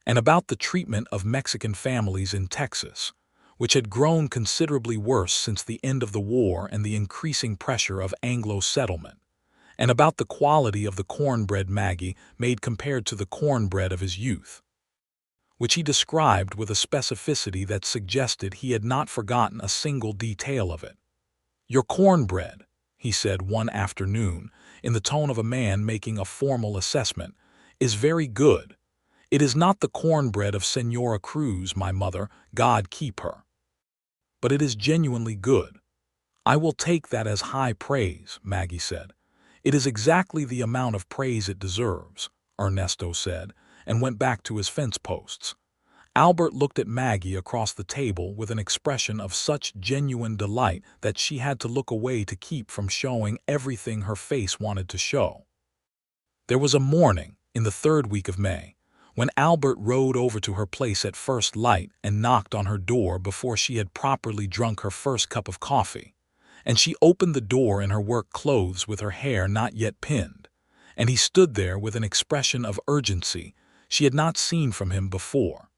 and about the treatment of Mexican families in Texas, which had grown considerably worse since the end of the war and the increasing pressure of Anglo settlement, and about the quality of the cornbread Maggie made compared to the cornbread of his youth, which he described with a specificity that suggested he had not forgotten a single detail of it. "Your cornbread," he said one afternoon, in the tone of a man making a formal assessment, "is very good. It is not the cornbread of Senora Cruz, my mother, God keep her. But it is genuinely good." "I will take that as high praise," Maggie said. "It is exactly the amount of praise it deserves," Ernesto said, and went back to his fence posts. Albert looked at Maggie across the table with an expression of such genuine delight that she had to look away to keep from showing everything her face wanted to show. There was a morning, in the 3rd week of May, when Albert rode over to her place at first light and knocked on her door before she had properly drunk her first cup of coffee, and she opened the door in her work clothes with her hair not yet pinned, and he stood there with an expression of urgency she had not seen from him before.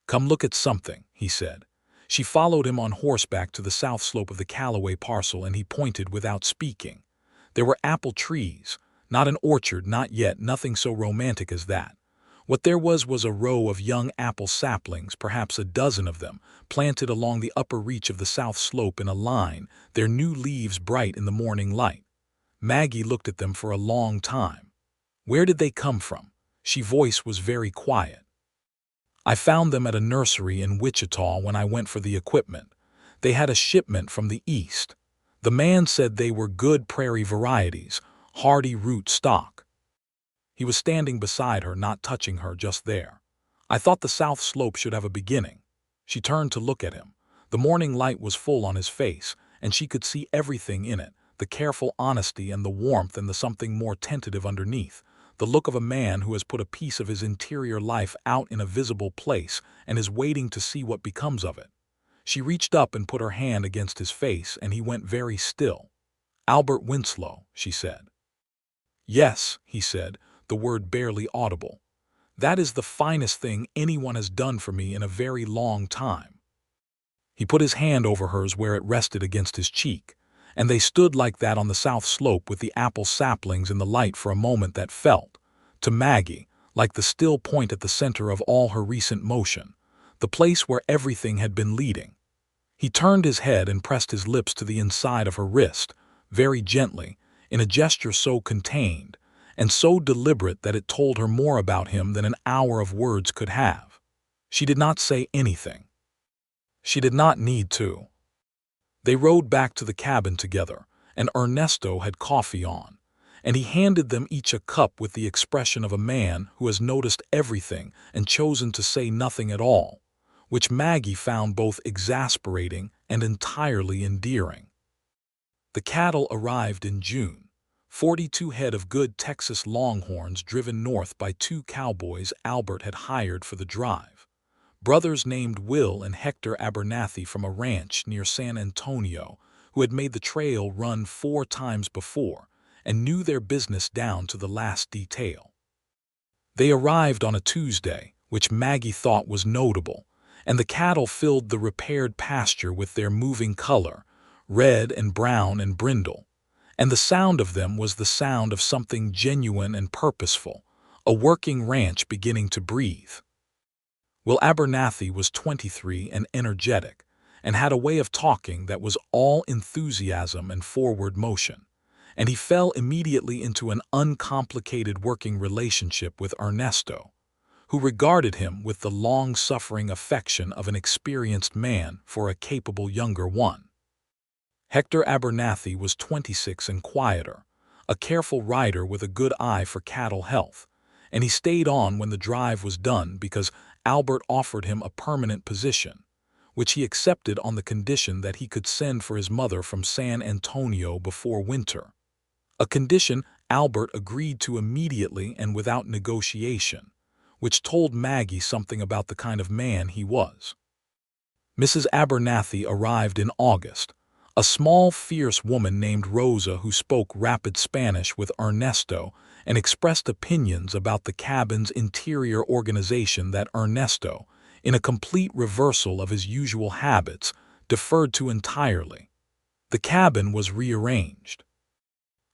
"Come look at something," he said. She followed him on horseback to the south slope of the Callaway parcel, and he pointed without speaking. There were apple trees, not an orchard, not yet, nothing so romantic as that. What there was a row of young apple saplings, perhaps a dozen of them, planted along the upper reach of the south slope in a line, their new leaves bright in the morning light. Maggie looked at them for a long time. "Where did they come from?" She voice was very quiet. "I found them at a nursery in Wichita when I went for the equipment. They had a shipment from the east. The man said they were good prairie varieties, hardy root stock." He was standing beside her, not touching her just there. "I thought the south slope should have a beginning." She turned to look at him. The morning light was full on his face, and she could see everything in it, the careful honesty and the warmth and the something more tentative underneath, the look of a man who has put a piece of his interior life out in a visible place and is waiting to see what becomes of it. She reached up and put her hand against his face, and he went very still. "Albert Winslow," she said. "Yes," he said, the word barely audible. "That is the finest thing anyone has done for me in a very long time." He put his hand over hers where it rested against his cheek, and they stood like that on the south slope with the apple saplings in the light for a moment that felt, to Maggie, like the still point at the center of all her recent motion, the place where everything had been leading. He turned his head and pressed his lips to the inside of her wrist, very gently, in a gesture so contained and so deliberate that it told her more about him than an hour of words could have. She did not say anything. She did not need to. They rode back to the cabin together, and Ernesto had coffee on, and he handed them each a cup with the expression of a man who has noticed everything and chosen to say nothing at all, which Maggie found both exasperating and entirely endearing. The cattle arrived in June. 42 head of good Texas Longhorns driven north by 2 cowboys Albert had hired for the drive. Brothers named Will and Hector Abernathy from a ranch near San Antonio, who had made the trail run 4 times before and knew their business down to the last detail. They arrived on a Tuesday, which Maggie thought was notable, and the cattle filled the repaired pasture with their moving color, red and brown and brindle, and the sound of them was the sound of something genuine and purposeful, a working ranch beginning to breathe. Will Abernathy was 23 and energetic, and had a way of talking that was all enthusiasm and forward motion, and he fell immediately into an uncomplicated working relationship with Ernesto, who regarded him with the long-suffering affection of an experienced man for a capable younger one. Hector Abernathy was 26 and quieter, a careful rider with a good eye for cattle health, and he stayed on when the drive was done because Albert offered him a permanent position, which he accepted on the condition that he could send for his mother from San Antonio before winter, a condition Albert agreed to immediately and without negotiation, which told Maggie something about the kind of man he was. Mrs. Abernathy arrived in August, a small, fierce woman named Rosa who spoke rapid Spanish with Ernesto and expressed opinions about the cabin's interior organization that Ernesto, in a complete reversal of his usual habits, deferred to entirely. The cabin was rearranged.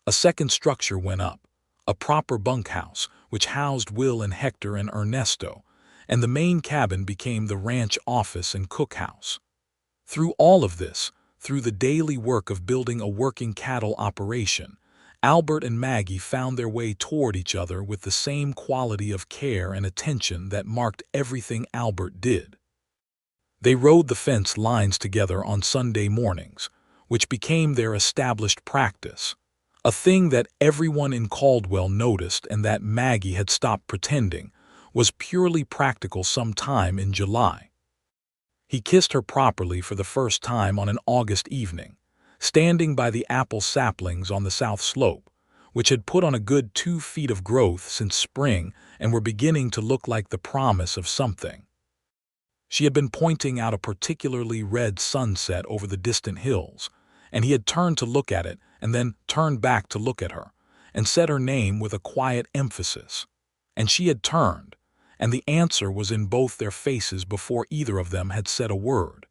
A second structure went up, a proper bunkhouse, which housed Will and Hector and Ernesto, and the main cabin became the ranch office and cookhouse. Through all of this, through the daily work of building a working cattle operation, Albert and Maggie found their way toward each other with the same quality of care and attention that marked everything Albert did. They rode the fence lines together on Sunday mornings, which became their established practice, a thing that everyone in Caldwell noticed and that Maggie had stopped pretending was purely practical sometime in July. He kissed her properly for the first time on an August evening, standing by the apple saplings on the south slope, which had put on a good 2 feet of growth since spring and were beginning to look like the promise of something. She had been pointing out a particularly red sunset over the distant hills, and he had turned to look at it and then turned back to look at her, and said her name with a quiet emphasis. And she had turned, and the answer was in both their faces before either of them had said a word.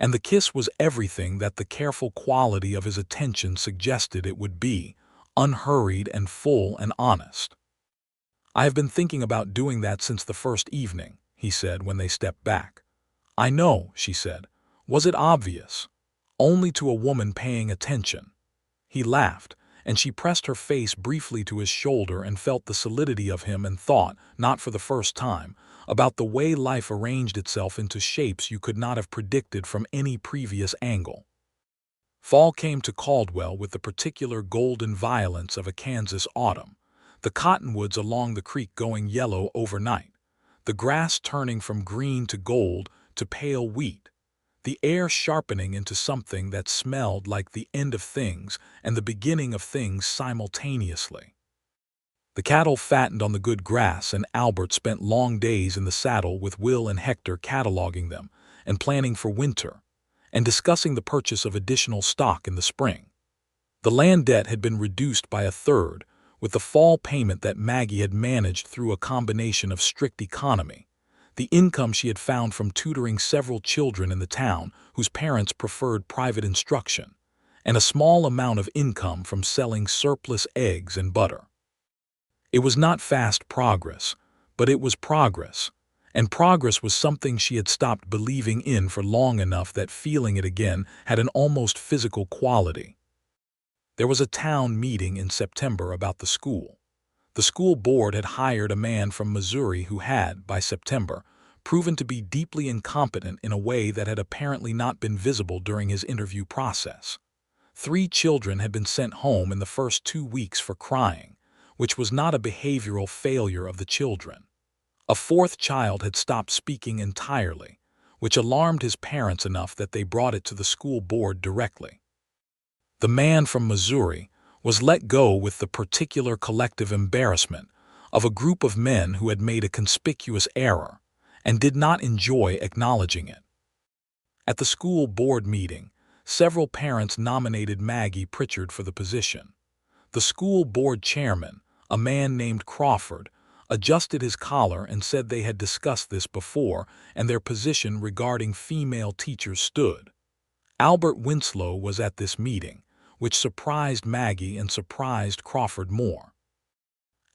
And the kiss was everything that the careful quality of his attention suggested it would be, unhurried and full and honest. "I have been thinking about doing that since the first evening," he said when they stepped back. "I know," she said. "Was it obvious? Only to a woman paying attention." He laughed, and she pressed her face briefly to his shoulder and felt the solidity of him and thought, not for the first time, about the way life arranged itself into shapes you could not have predicted from any previous angle. Fall came to Caldwell with the particular golden violence of a Kansas autumn, the cottonwoods along the creek going yellow overnight, the grass turning from green to gold to pale wheat, the air sharpening into something that smelled like the end of things and the beginning of things simultaneously. The cattle fattened on the good grass, and Albert spent long days in the saddle with Will and Hector cataloging them and planning for winter, and discussing the purchase of additional stock in the spring. The land debt had been reduced by a third, with the fall payment that Maggie had managed through a combination of strict economy, the income she had found from tutoring several children in the town whose parents preferred private instruction, and a small amount of income from selling surplus eggs and butter. It was not fast progress, but it was progress, and progress was something she had stopped believing in for long enough that feeling it again had an almost physical quality. There was a town meeting in September about the school. The school board had hired a man from Missouri who had, by September, proven to be deeply incompetent in a way that had apparently not been visible during his interview process. 3 children had been sent home in the first 2 weeks for crying, which was not a behavioral failure of the children. A 4th child had stopped speaking entirely, which alarmed his parents enough that they brought it to the school board directly. The man from Missouri was let go with the particular collective embarrassment of a group of men who had made a conspicuous error and did not enjoy acknowledging it. At the school board meeting, several parents nominated Maggie Pritchard for the position. The school board chairman, a man named Crawford, adjusted his collar and said they had discussed this before and their position regarding female teachers stood. Albert Winslow was at this meeting, which surprised Maggie and surprised Crawford more.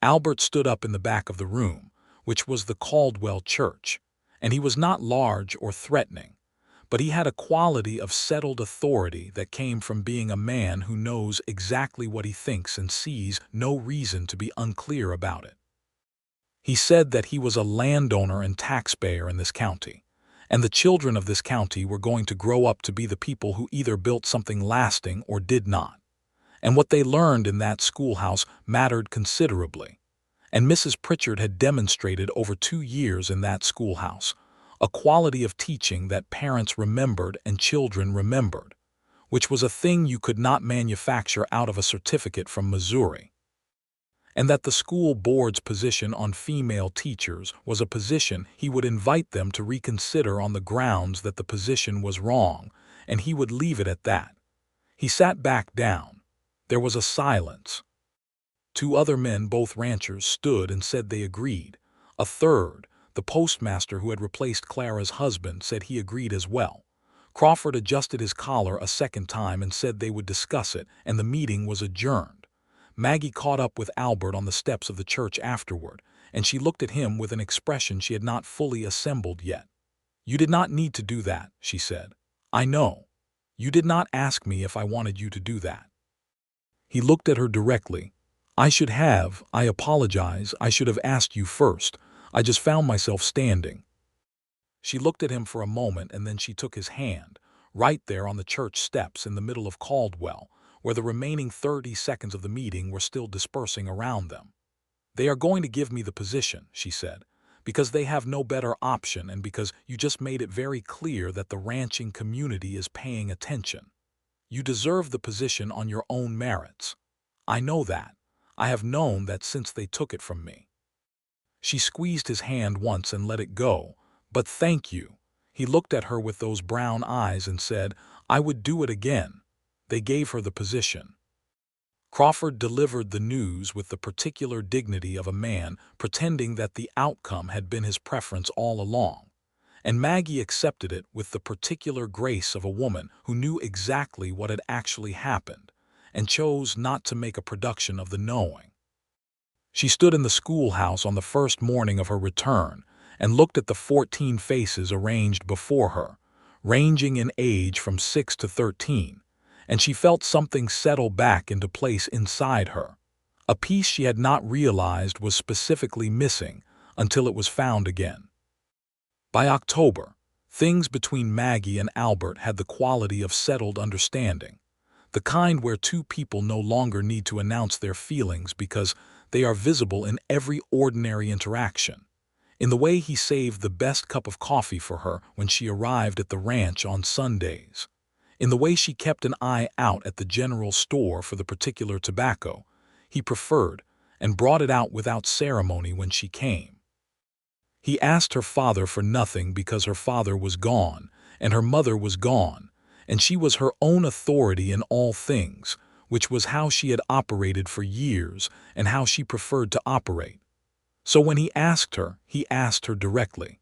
Albert stood up in the back of the room, which was the Caldwell church, and he was not large or threatening, but he had a quality of settled authority that came from being a man who knows exactly what he thinks and sees no reason to be unclear about it. He said that he was a landowner and taxpayer in this county, and the children of this county were going to grow up to be the people who either built something lasting or did not. And what they learned in that schoolhouse mattered considerably. And Mrs. Pritchard had demonstrated over 2 years in that schoolhouse a quality of teaching that parents remembered and children remembered, which was a thing you could not manufacture out of a certificate from Missouri. And that the school board's position on female teachers was a position he would invite them to reconsider on the grounds that the position was wrong, and he would leave it at that. He sat back down. There was a silence. 2 other men, both ranchers, stood and said they agreed. A third, the postmaster who had replaced Clara's husband, said he agreed as well. Crawford adjusted his collar a second time and said they would discuss it, and the meeting was adjourned. Maggie caught up with Albert on the steps of the church afterward, and she looked at him with an expression she had not fully assembled yet. "You did not need to do that," she said. "I know. You did not ask me if I wanted you to do that." He looked at her directly. I apologize, I should have asked you first. I just found myself standing." She looked at him for a moment and then she took his hand, right there on the church steps in the middle of Caldwell, where the remaining 30 seconds of the meeting were still dispersing around them. "They are going to give me the position," she said, "because they have no better option and because you just made it very clear that the ranching community is paying attention. You deserve the position on your own merits. I know that. I have known that since they took it from me." She squeezed his hand once and let it go. "But thank you." He looked at her with those brown eyes and said, "I would do it again." They gave her the position. Crawford delivered the news with the particular dignity of a man pretending that the outcome had been his preference all along, and Maggie accepted it with the particular grace of a woman who knew exactly what had actually happened and chose not to make a production of the knowing. She stood in the schoolhouse on the first morning of her return and looked at the 14 faces arranged before her, ranging in age from 6 to 13, and she felt something settle back into place inside her. A piece she had not realized was specifically missing until it was found again. By October, things between Maggie and Albert had the quality of settled understanding, the kind where two people no longer need to announce their feelings because they are visible in every ordinary interaction. In the way he saved the best cup of coffee for her when she arrived at the ranch on Sundays. In the way she kept an eye out at the general store for the particular tobacco he preferred and brought it out without ceremony when she came. He asked her father for nothing because her father was gone and her mother was gone, and she was her own authority in all things, which was how she had operated for years and how she preferred to operate. So when he asked her directly.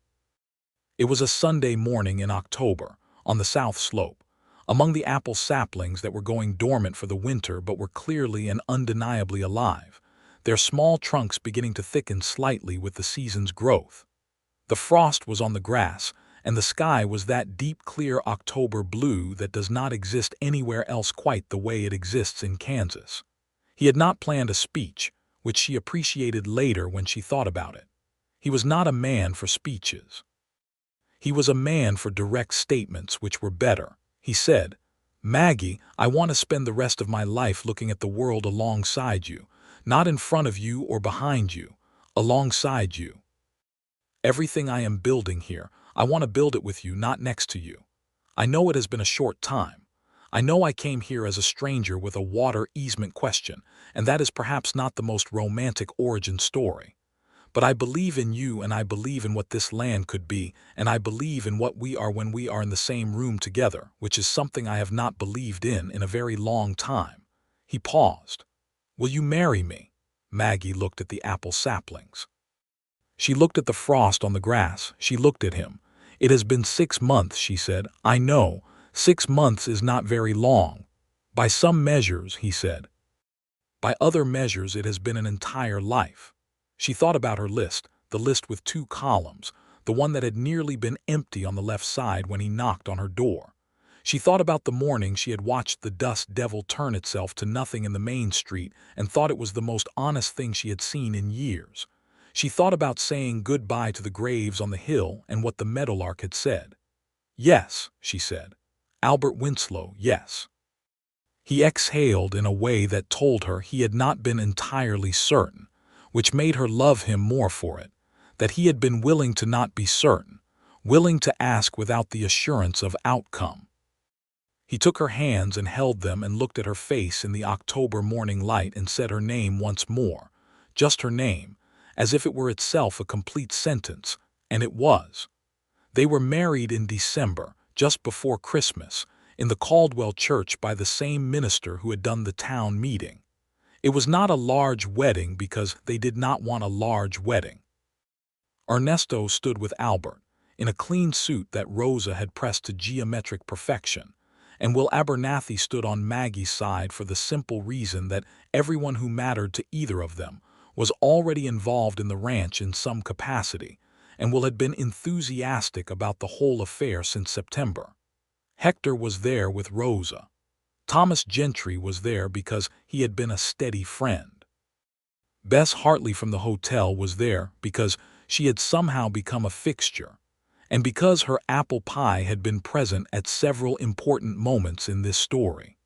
It was a Sunday morning in October, on the south slope, among the apple saplings that were going dormant for the winter but were clearly and undeniably alive, their small trunks beginning to thicken slightly with the season's growth. The frost was on the grass, and the sky was that deep clear October blue that does not exist anywhere else quite the way it exists in Kansas. He had not planned a speech, which she appreciated later when she thought about it. He was not a man for speeches. He was a man for direct statements which were better. He said, "Maggie, I want to spend the rest of my life looking at the world alongside you, not in front of you or behind you, alongside you. Everything I am building here, I want to build it with you, not next to you. I know it has been a short time. I know I came here as a stranger with a water easement question, and that is perhaps not the most romantic origin story. But I believe in you and I believe in what this land could be, and I believe in what we are when we are in the same room together, which is something I have not believed in a very long time." He paused. "Will you marry me?" Maggie looked at the apple saplings. She looked at the frost on the grass. She looked at him. "It has been 6 months," she said. "I know. 6 months is not very long. By some measures," he said. "By other measures it has been an entire life." She thought about her list, the list with 2 columns, the one that had nearly been empty on the left side when he knocked on her door. She thought about the morning she had watched the dust devil turn itself to nothing in the main street and thought it was the most honest thing she had seen in years. She thought about saying goodbye to the graves on the hill and what the meadowlark had said. "Yes," she said. "Albert Winslow, yes." He exhaled in a way that told her he had not been entirely certain, which made her love him more for it, that he had been willing to not be certain, willing to ask without the assurance of outcome. He took her hands and held them and looked at her face in the October morning light and said her name once more, just her name, as if it were itself a complete sentence, and it was. They were married in December, just before Christmas, in the Caldwell church by the same minister who had done the town meeting. It was not a large wedding because they did not want a large wedding. Ernesto stood with Albert, in a clean suit that Rosa had pressed to geometric perfection, and Will Abernathy stood on Maggie's side for the simple reason that everyone who mattered to either of them was already involved in the ranch in some capacity, and Will had been enthusiastic about the whole affair since September. Hector was there with Rosa. Thomas Gentry was there because he had been a steady friend. Bess Hartley from the hotel was there because she had somehow become a fixture, and because her apple pie had been present at several important moments in this story.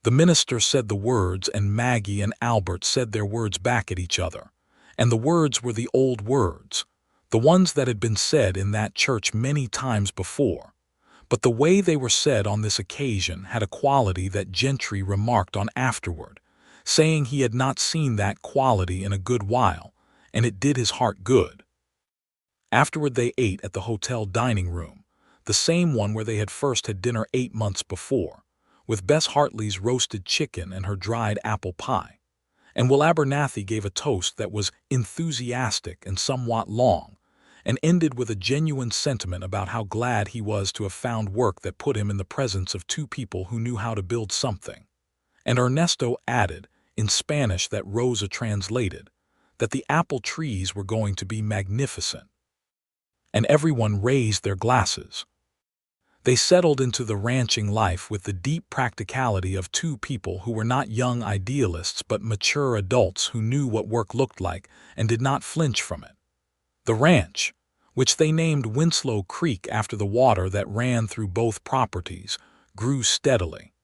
The minister said the words, and Maggie and Albert said their words back at each other, and the words were the old words, the ones that had been said in that church many times before, but the way they were said on this occasion had a quality that Gentry remarked on afterward, saying he had not seen that quality in a good while, and it did his heart good. Afterward they ate at the hotel dining room, the same one where they had first had dinner 8 months before, with Bess Hartley's roasted chicken and her dried apple pie, and Will Abernathy gave a toast that was enthusiastic and somewhat long, and ended with a genuine sentiment about how glad he was to have found work that put him in the presence of 2 people who knew how to build something. And Ernesto added, in Spanish that Rosa translated, that the apple trees were going to be magnificent. And everyone raised their glasses. They settled into the ranching life with the deep practicality of 2 people who were not young idealists but mature adults who knew what work looked like and did not flinch from it. The ranch, which they named Winslow Creek after the water that ran through both properties, grew steadily.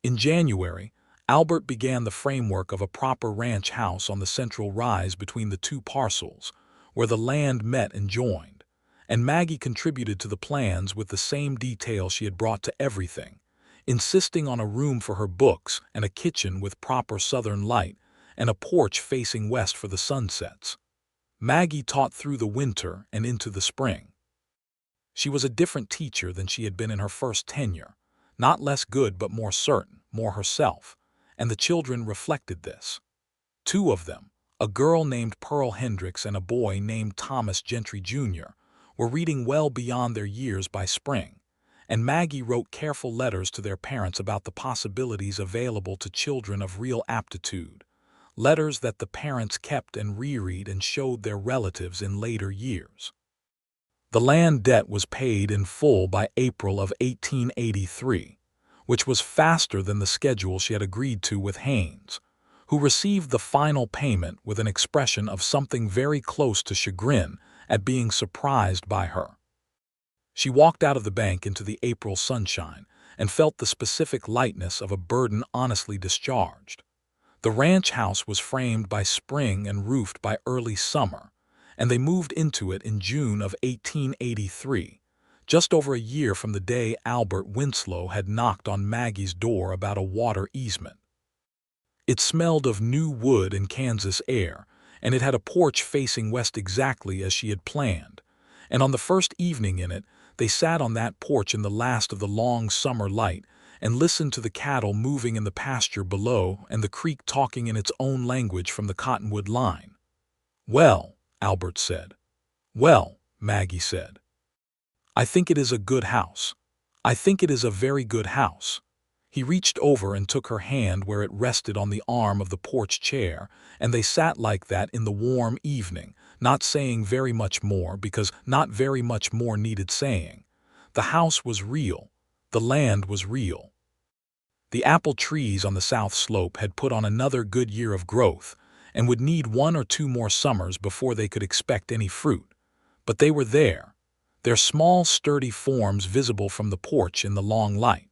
In January, Albert began the framework of a proper ranch house on the central rise between the 2 parcels, where the land met and joined, and Maggie contributed to the plans with the same detail she had brought to everything, insisting on a room for her books and a kitchen with proper southern light and a porch facing west for the sunsets. Maggie taught through the winter and into the spring. She was a different teacher than she had been in her first tenure, not less good but more certain, more herself, and the children reflected this. 2 of them, a girl named Pearl Hendricks and a boy named Thomas Gentry Jr., were reading well beyond their years by spring, and Maggie wrote careful letters to their parents about the possibilities available to children of real aptitude, letters that the parents kept and reread and showed their relatives in later years. The land debt was paid in full by April of 1883, which was faster than the schedule she had agreed to with Haynes, who received the final payment with an expression of something very close to chagrin at being surprised by her. She walked out of the bank into the April sunshine and felt the specific lightness of a burden honestly discharged. The ranch house was framed by spring and roofed by early summer, and they moved into it in June of 1883, just over a year from the day Albert Winslow had knocked on Maggie's door about a water easement. It smelled of new wood and Kansas air, and it had a porch facing west exactly as she had planned, and on the first evening in it, they sat on that porch in the last of the long summer light and listened to the cattle moving in the pasture below and the creek talking in its own language from the cottonwood line. "Well," Albert said. "Well," Maggie said. "I think it is a good house. I think it is a very good house." He reached over and took her hand where it rested on the arm of the porch chair, and they sat like that in the warm evening, not saying very much more because not very much more needed saying. The house was real. The land was real. The apple trees on the south slope had put on another good year of growth and would need 1 or 2 more summers before they could expect any fruit. But they were there, their small sturdy forms visible from the porch in the long light.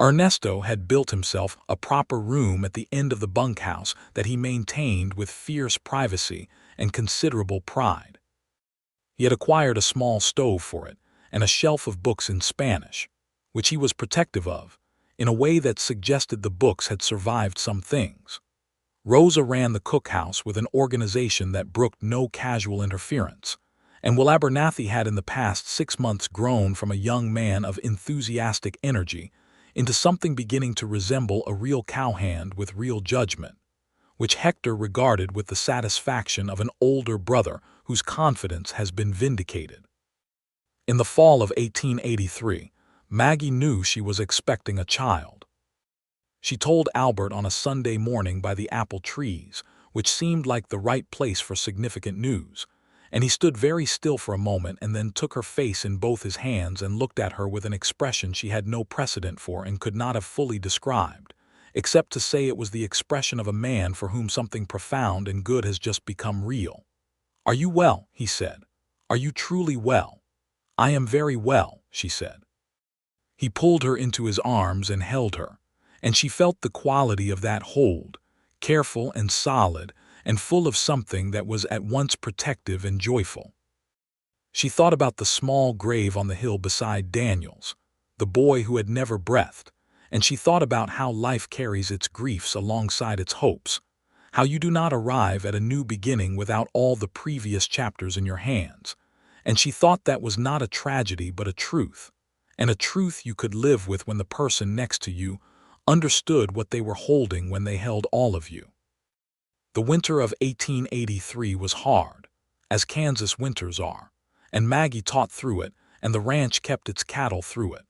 Ernesto had built himself a proper room at the end of the bunkhouse that he maintained with fierce privacy and considerable pride. He had acquired a small stove for it and a shelf of books in Spanish, which he was protective of, in a way that suggested the books had survived some things. Rosa ran the cookhouse with an organization that brooked no casual interference, and Will Abernathy had in the past 6 months grown from a young man of enthusiastic energy into something beginning to resemble a real cowhand with real judgment, which Hector regarded with the satisfaction of an older brother whose confidence has been vindicated. In the fall of 1883, Maggie knew she was expecting a child. She told Albert on a Sunday morning by the apple trees, which seemed like the right place for significant news, and he stood very still for a moment and then took her face in both his hands and looked at her with an expression she had no precedent for and could not have fully described, except to say it was the expression of a man for whom something profound and good has just become real. "Are you well?" he said. "Are you truly well?" "I am very well," she said. He pulled her into his arms and held her, and she felt the quality of that hold, careful and solid and full of something that was at once protective and joyful. She thought about the small grave on the hill beside Daniel's, the boy who had never breathed, and she thought about how life carries its griefs alongside its hopes, how you do not arrive at a new beginning without all the previous chapters in your hands, and she thought that was not a tragedy but a truth, and a truth you could live with when the person next to you understood what they were holding when they held all of you. The winter of 1883 was hard, as Kansas winters are, and Maggie taught through it, and the ranch kept its cattle through it,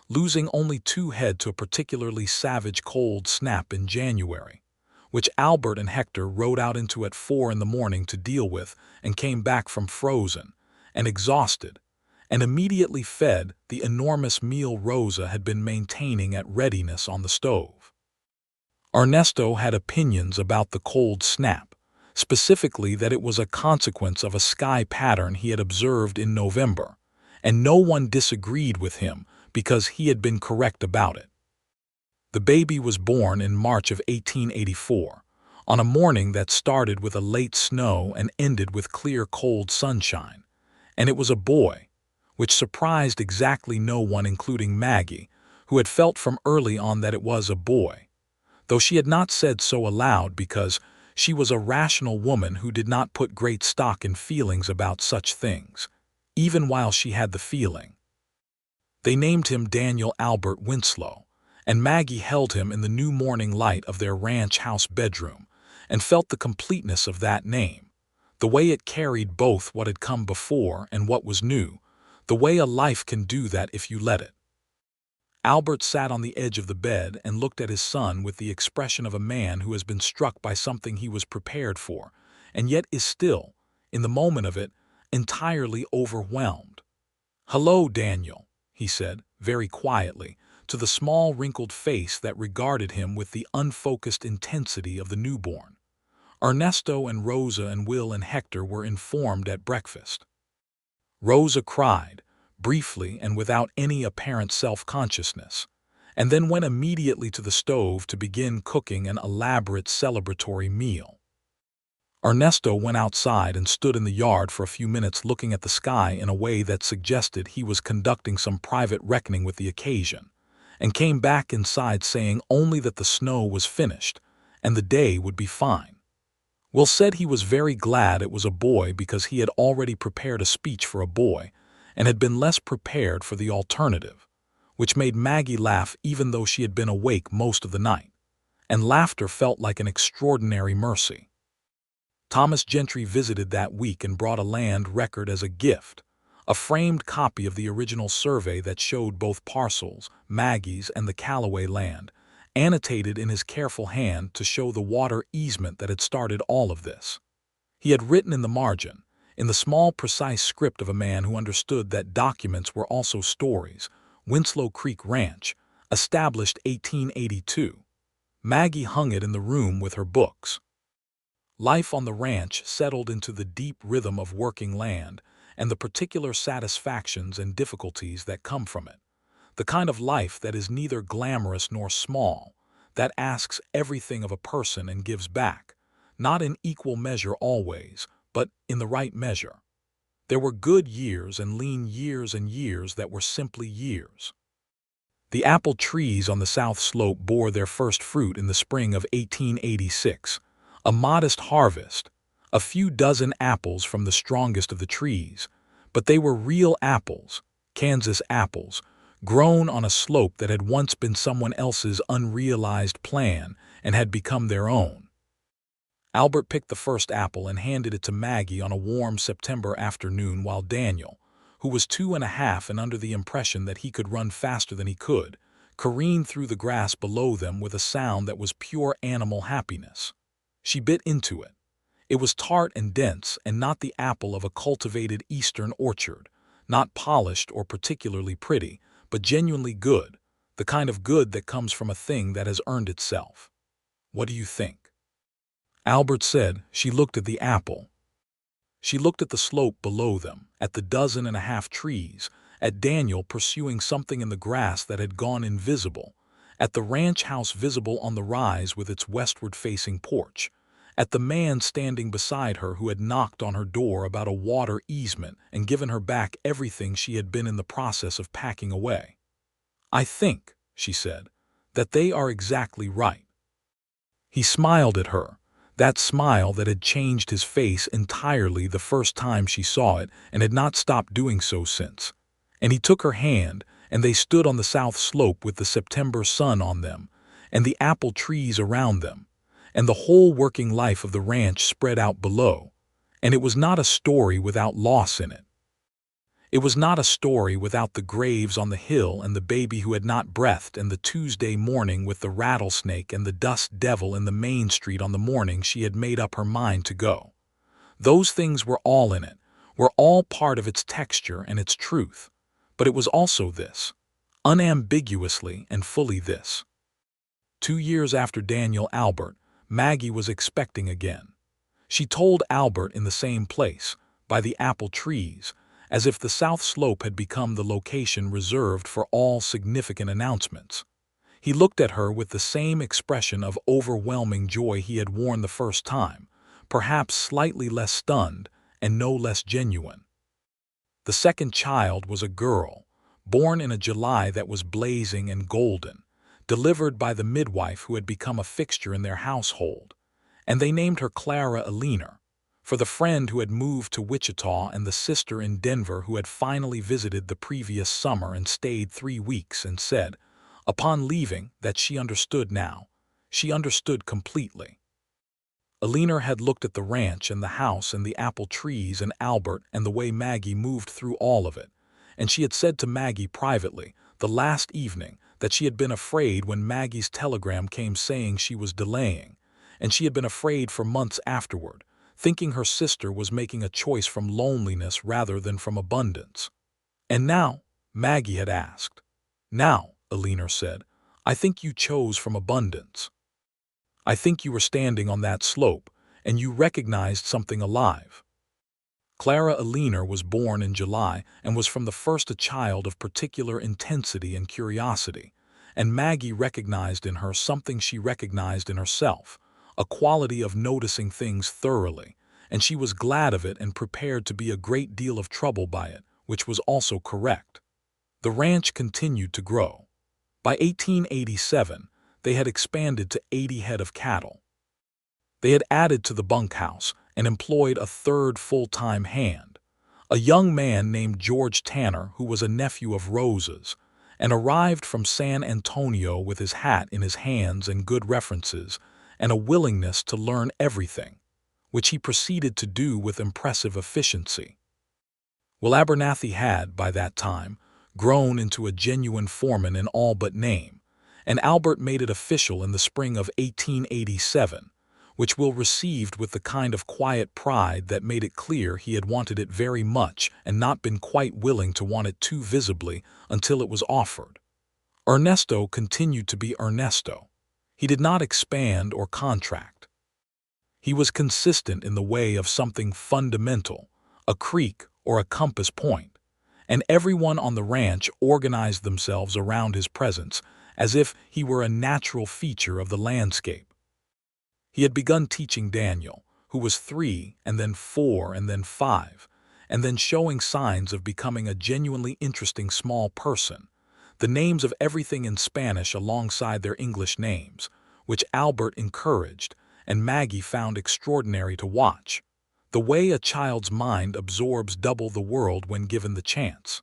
losing only 2 head to a particularly savage cold snap in January, which Albert and Hector rode out into at 4 in the morning to deal with and came back from frozen and exhausted, and immediately fed the enormous meal Rosa had been maintaining at readiness on the stove. Ernesto had opinions about the cold snap, specifically that it was a consequence of a sky pattern he had observed in November, and no one disagreed with him because he had been correct about it. The baby was born in March of 1884, on a morning that started with a late snow and ended with clear cold sunshine, and it was a boy, which surprised exactly no one including Maggie, who had felt from early on that it was a boy, though she had not said so aloud because she was a rational woman who did not put great stock in feelings about such things, even while she had the feeling. They named him Daniel Albert Winslow, and Maggie held him in the new morning light of their ranch house bedroom and felt the completeness of that name, the way it carried both what had come before and what was new, the way a life can do that if you let it. Albert sat on the edge of the bed and looked at his son with the expression of a man who has been struck by something he was prepared for, and yet is still, in the moment of it, entirely overwhelmed. "Hello, Daniel," he said, very quietly, to the small wrinkled face that regarded him with the unfocused intensity of the newborn. Ernesto and Rosa and Will and Hector were informed at breakfast. Rosa cried, briefly and without any apparent self-consciousness, and then went immediately to the stove to begin cooking an elaborate celebratory meal. Ernesto went outside and stood in the yard for a few minutes looking at the sky in a way that suggested he was conducting some private reckoning with the occasion, and came back inside saying only that the snow was finished and the day would be fine. Will said he was very glad it was a boy because he had already prepared a speech for a boy and had been less prepared for the alternative, which made Maggie laugh even though she had been awake most of the night, and laughter felt like an extraordinary mercy. Thomas Gentry visited that week and brought a land record as a gift, a framed copy of the original survey that showed both parcels, Maggie's and the Callaway land, annotated in his careful hand to show the water easement that had started all of this. He had written in the margin, in the small precise script of a man who understood that documents were also stories, Winslow Creek Ranch, established 1882. Maggie hung it in the room with her books. Life on the ranch settled into the deep rhythm of working land and the particular satisfactions and difficulties that come from it. The kind of life that is neither glamorous nor small, that asks everything of a person and gives back, not in equal measure always, but in the right measure. There were good years and lean years and years that were simply years. The apple trees on the south slope bore their first fruit in the spring of 1886, a modest harvest, a few dozen apples from the strongest of the trees, but they were real apples, Kansas apples, grown on a slope that had once been someone else's unrealized plan and had become their own. Albert picked the first apple and handed it to Maggie on a warm September afternoon while Daniel, who was 2.5 and under the impression that he could run faster than he could, careened through the grass below them with a sound that was pure animal happiness. She bit into it. It was tart and dense, and not the apple of a cultivated eastern orchard, not polished or particularly pretty, but genuinely good, the kind of good that comes from a thing that has earned itself. "What do you think?" Albert said. She looked at the apple. She looked at the slope below them, at the 12.5 trees, at Daniel pursuing something in the grass that had gone invisible, at the ranch house visible on the rise with its westward-facing porch, at the man standing beside her who had knocked on her door about a water easement and given her back everything she had been in the process of packing away. "I think," she said, "that they are exactly right." He smiled at her, that smile that had changed his face entirely the first time she saw it and had not stopped doing so since. And he took her hand, and they stood on the south slope with the September sun on them, and the apple trees around them, and the whole working life of the ranch spread out below. And it was not a story without loss in it. It was not a story without the graves on the hill and the baby who had not breathed and the Tuesday morning with the rattlesnake and the dust devil in the main street on the morning she had made up her mind to go. Those things were all in it, were all part of its texture and its truth. But it was also this, unambiguously and fully this. 2 years after Daniel Albert, Maggie was expecting again. She told Albert in the same place, by the apple trees, as if the south slope had become the location reserved for all significant announcements. He looked at her with the same expression of overwhelming joy he had worn the first time, perhaps slightly less stunned and no less genuine. The second child was a girl, born in a July that was blazing and golden, delivered by the midwife who had become a fixture in their household, and they named her Clara Alina, for the friend who had moved to Wichita and the sister in Denver who had finally visited the previous summer and stayed 3 weeks and said, upon leaving, that she understood now. She understood completely. Alina had looked at the ranch and the house and the apple trees and Albert and the way Maggie moved through all of it, and she had said to Maggie privately, the last evening, that she had been afraid when Maggie's telegram came saying she was delaying, and she had been afraid for months afterward, thinking her sister was making a choice from loneliness rather than from abundance. "And now?" Maggie had asked. "Now," Alina said, "I think you chose from abundance. I think you were standing on that slope, and you recognized something alive." Clara Alina was born in July and was from the first a child of particular intensity and curiosity, and Maggie recognized in her something she recognized in herself, a quality of noticing things thoroughly, and she was glad of it and prepared to be a great deal of trouble by it, which was also correct. The ranch continued to grow. By 1887, they had expanded to 80 head of cattle. They had added to the bunkhouse and employed a third full-time hand, a young man named George Tanner who was a nephew of Rose's, and arrived from San Antonio with his hat in his hands and good references, and a willingness to learn everything, which he proceeded to do with impressive efficiency. Well, Abernathy had, by that time, grown into a genuine foreman in all but name, and Albert made it official in the spring of 1887, which Will received with the kind of quiet pride that made it clear he had wanted it very much and not been quite willing to want it too visibly until it was offered. Ernesto continued to be Ernesto. He did not expand or contract. He was consistent in the way of something fundamental, a creek or a compass point, and everyone on the ranch organized themselves around his presence as if he were a natural feature of the landscape. He had begun teaching Daniel, who was 3 and then 4 and then 5, and then showing signs of becoming a genuinely interesting small person, the names of everything in Spanish alongside their English names, which Albert encouraged and Maggie found extraordinary to watch, the way a child's mind absorbs double the world when given the chance.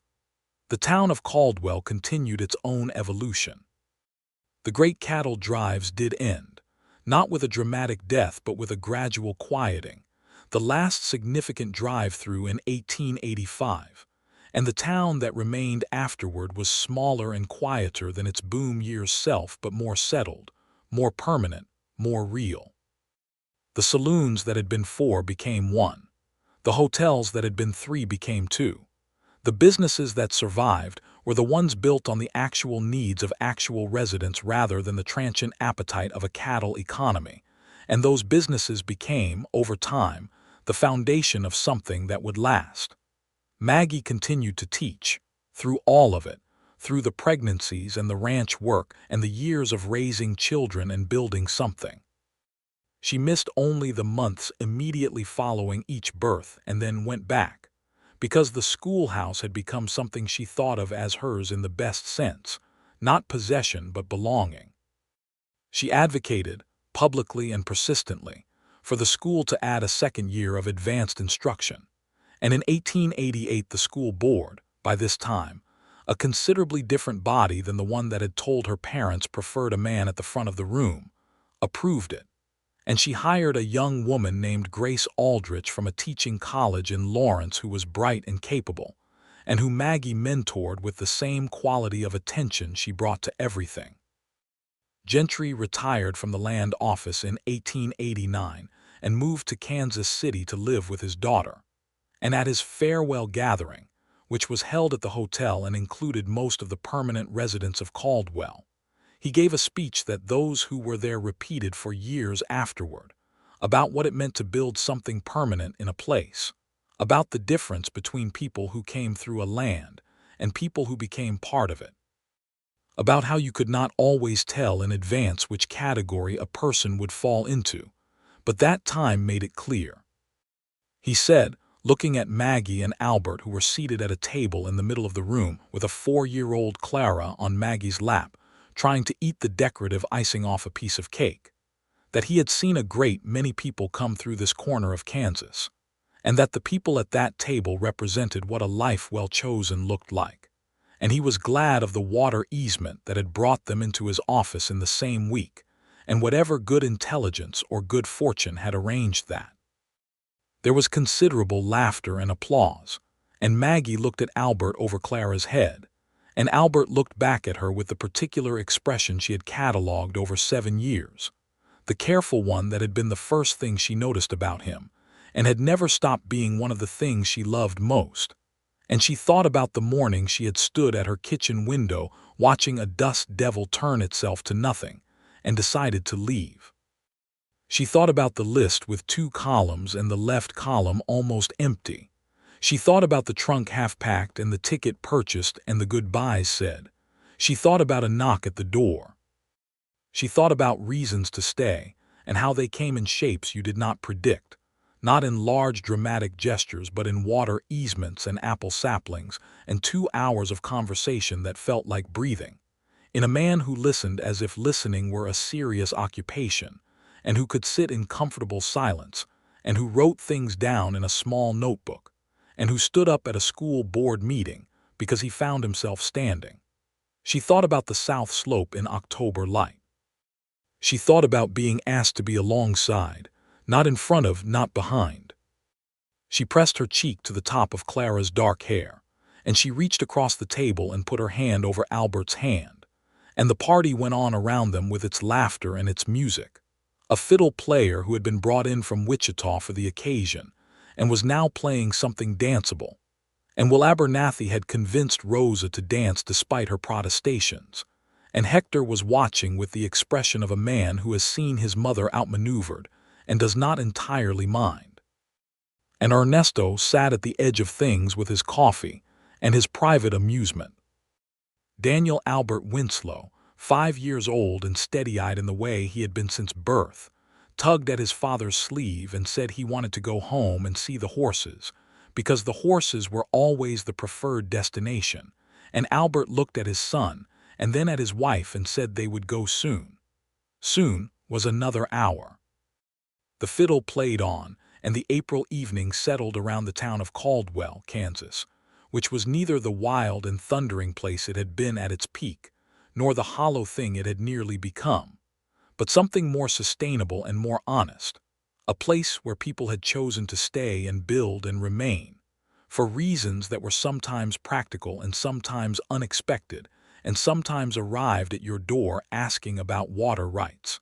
The town of Caldwell continued its own evolution. The great cattle drives did end, not with a dramatic death but with a gradual quieting, the last significant drive-through in 1885, and the town that remained afterward was smaller and quieter than its boom years self, but more settled, more permanent, more real. The saloons that had been 4 became 1. The hotels that had been 3 became 2. The businesses that survived were the ones built on the actual needs of actual residents rather than the transient appetite of a cattle economy, and those businesses became, over time, the foundation of something that would last. Maggie continued to teach, through all of it, through the pregnancies and the ranch work and the years of raising children and building something. She missed only the months immediately following each birth and then went back, because the schoolhouse had become something she thought of as hers in the best sense, not possession but belonging. She advocated, publicly and persistently, for the school to add a second year of advanced instruction, and in 1888 the school board, by this time, a considerably different body than the one that had told her parents preferred a man at the front of the room, approved it, and she hired a young woman named Grace Aldrich from a teaching college in Lawrence who was bright and capable, and who Maggie mentored with the same quality of attention she brought to everything. Gentry retired from the land office in 1889 and moved to Kansas City to live with his daughter, and at his farewell gathering, which was held at the hotel and included most of the permanent residents of Caldwell, he gave a speech that those who were there repeated for years afterward, about what it meant to build something permanent in a place, about the difference between people who came through a land and people who became part of it, about how you could not always tell in advance which category a person would fall into, but that time made it clear. He said, looking at Maggie and Albert, who were seated at a table in the middle of the room with a 4-year-old Clara on Maggie's lap, trying to eat the decorative icing off a piece of cake, that he had seen a great many people come through this corner of Kansas, and that the people at that table represented what a life well chosen looked like, and he was glad of the water easement that had brought them into his office in the same week, and whatever good intelligence or good fortune had arranged that. There was considerable laughter and applause, and Maggie looked at Albert over Clara's head, and Albert looked back at her with the particular expression she had catalogued over 7 years, the careful one that had been the first thing she noticed about him, and had never stopped being one of the things she loved most. And she thought about the morning she had stood at her kitchen window watching a dust devil turn itself to nothing, and decided to leave. She thought about the list with 2 columns and the left column almost empty. She thought about the trunk half-packed and the ticket purchased and the goodbyes said. She thought about a knock at the door. She thought about reasons to stay and how they came in shapes you did not predict, not in large dramatic gestures but in water easements and apple saplings and 2 hours of conversation that felt like breathing, in a man who listened as if listening were a serious occupation, and who could sit in comfortable silence, and who wrote things down in a small notebook, and who stood up at a school board meeting because he found himself standing. She thought about the South Slope in October light. She thought about being asked to be alongside, not in front of, not behind. She pressed her cheek to the top of Clara's dark hair, and she reached across the table and put her hand over Albert's hand, and the party went on around them with its laughter and its music. A fiddle player who had been brought in from Wichita for the occasion and was now playing something danceable, and Will Abernathy had convinced Rosa to dance despite her protestations, and Hector was watching with the expression of a man who has seen his mother outmaneuvered and does not entirely mind. And Ernesto sat at the edge of things with his coffee and his private amusement. Daniel Albert Winslow, 5 years old and steady-eyed in the way he had been since birth, tugged at his father's sleeve and said he wanted to go home and see the horses, because the horses were always the preferred destination, and Albert looked at his son and then at his wife and said they would go soon. Soon was another hour. The fiddle played on, and the April evening settled around the town of Caldwell, Kansas, which was neither the wild and thundering place it had been at its peak, nor the hollow thing it had nearly become, but something more sustainable and more honest, a place where people had chosen to stay and build and remain, for reasons that were sometimes practical and sometimes unexpected, and sometimes arrived at your door asking about water rights.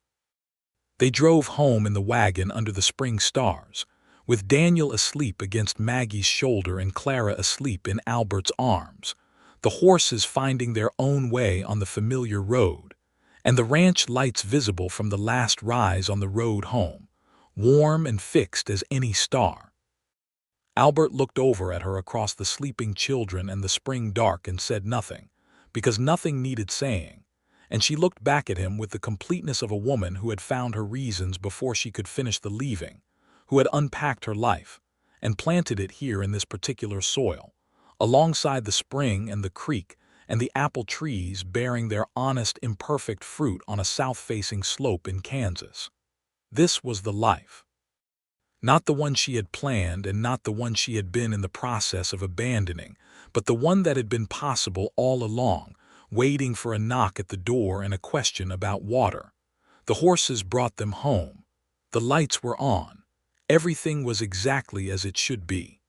They drove home in the wagon under the spring stars, with Daniel asleep against Maggie's shoulder and Clara asleep in Albert's arms, the horses finding their own way on the familiar road, and the ranch lights visible from the last rise on the road home, warm and fixed as any star. Albert looked over at her across the sleeping children and the spring dark and said nothing, because nothing needed saying, and she looked back at him with the completeness of a woman who had found her reasons before she could finish the leaving, who had unpacked her life, and planted it here in this particular soil, alongside the spring and the creek and the apple trees bearing their honest, imperfect fruit on a south-facing slope in Kansas. This was the life. Not the one she had planned and not the one she had been in the process of abandoning, but the one that had been possible all along, waiting for a knock at the door and a question about water. The horses brought them home. The lights were on. Everything was exactly as it should be.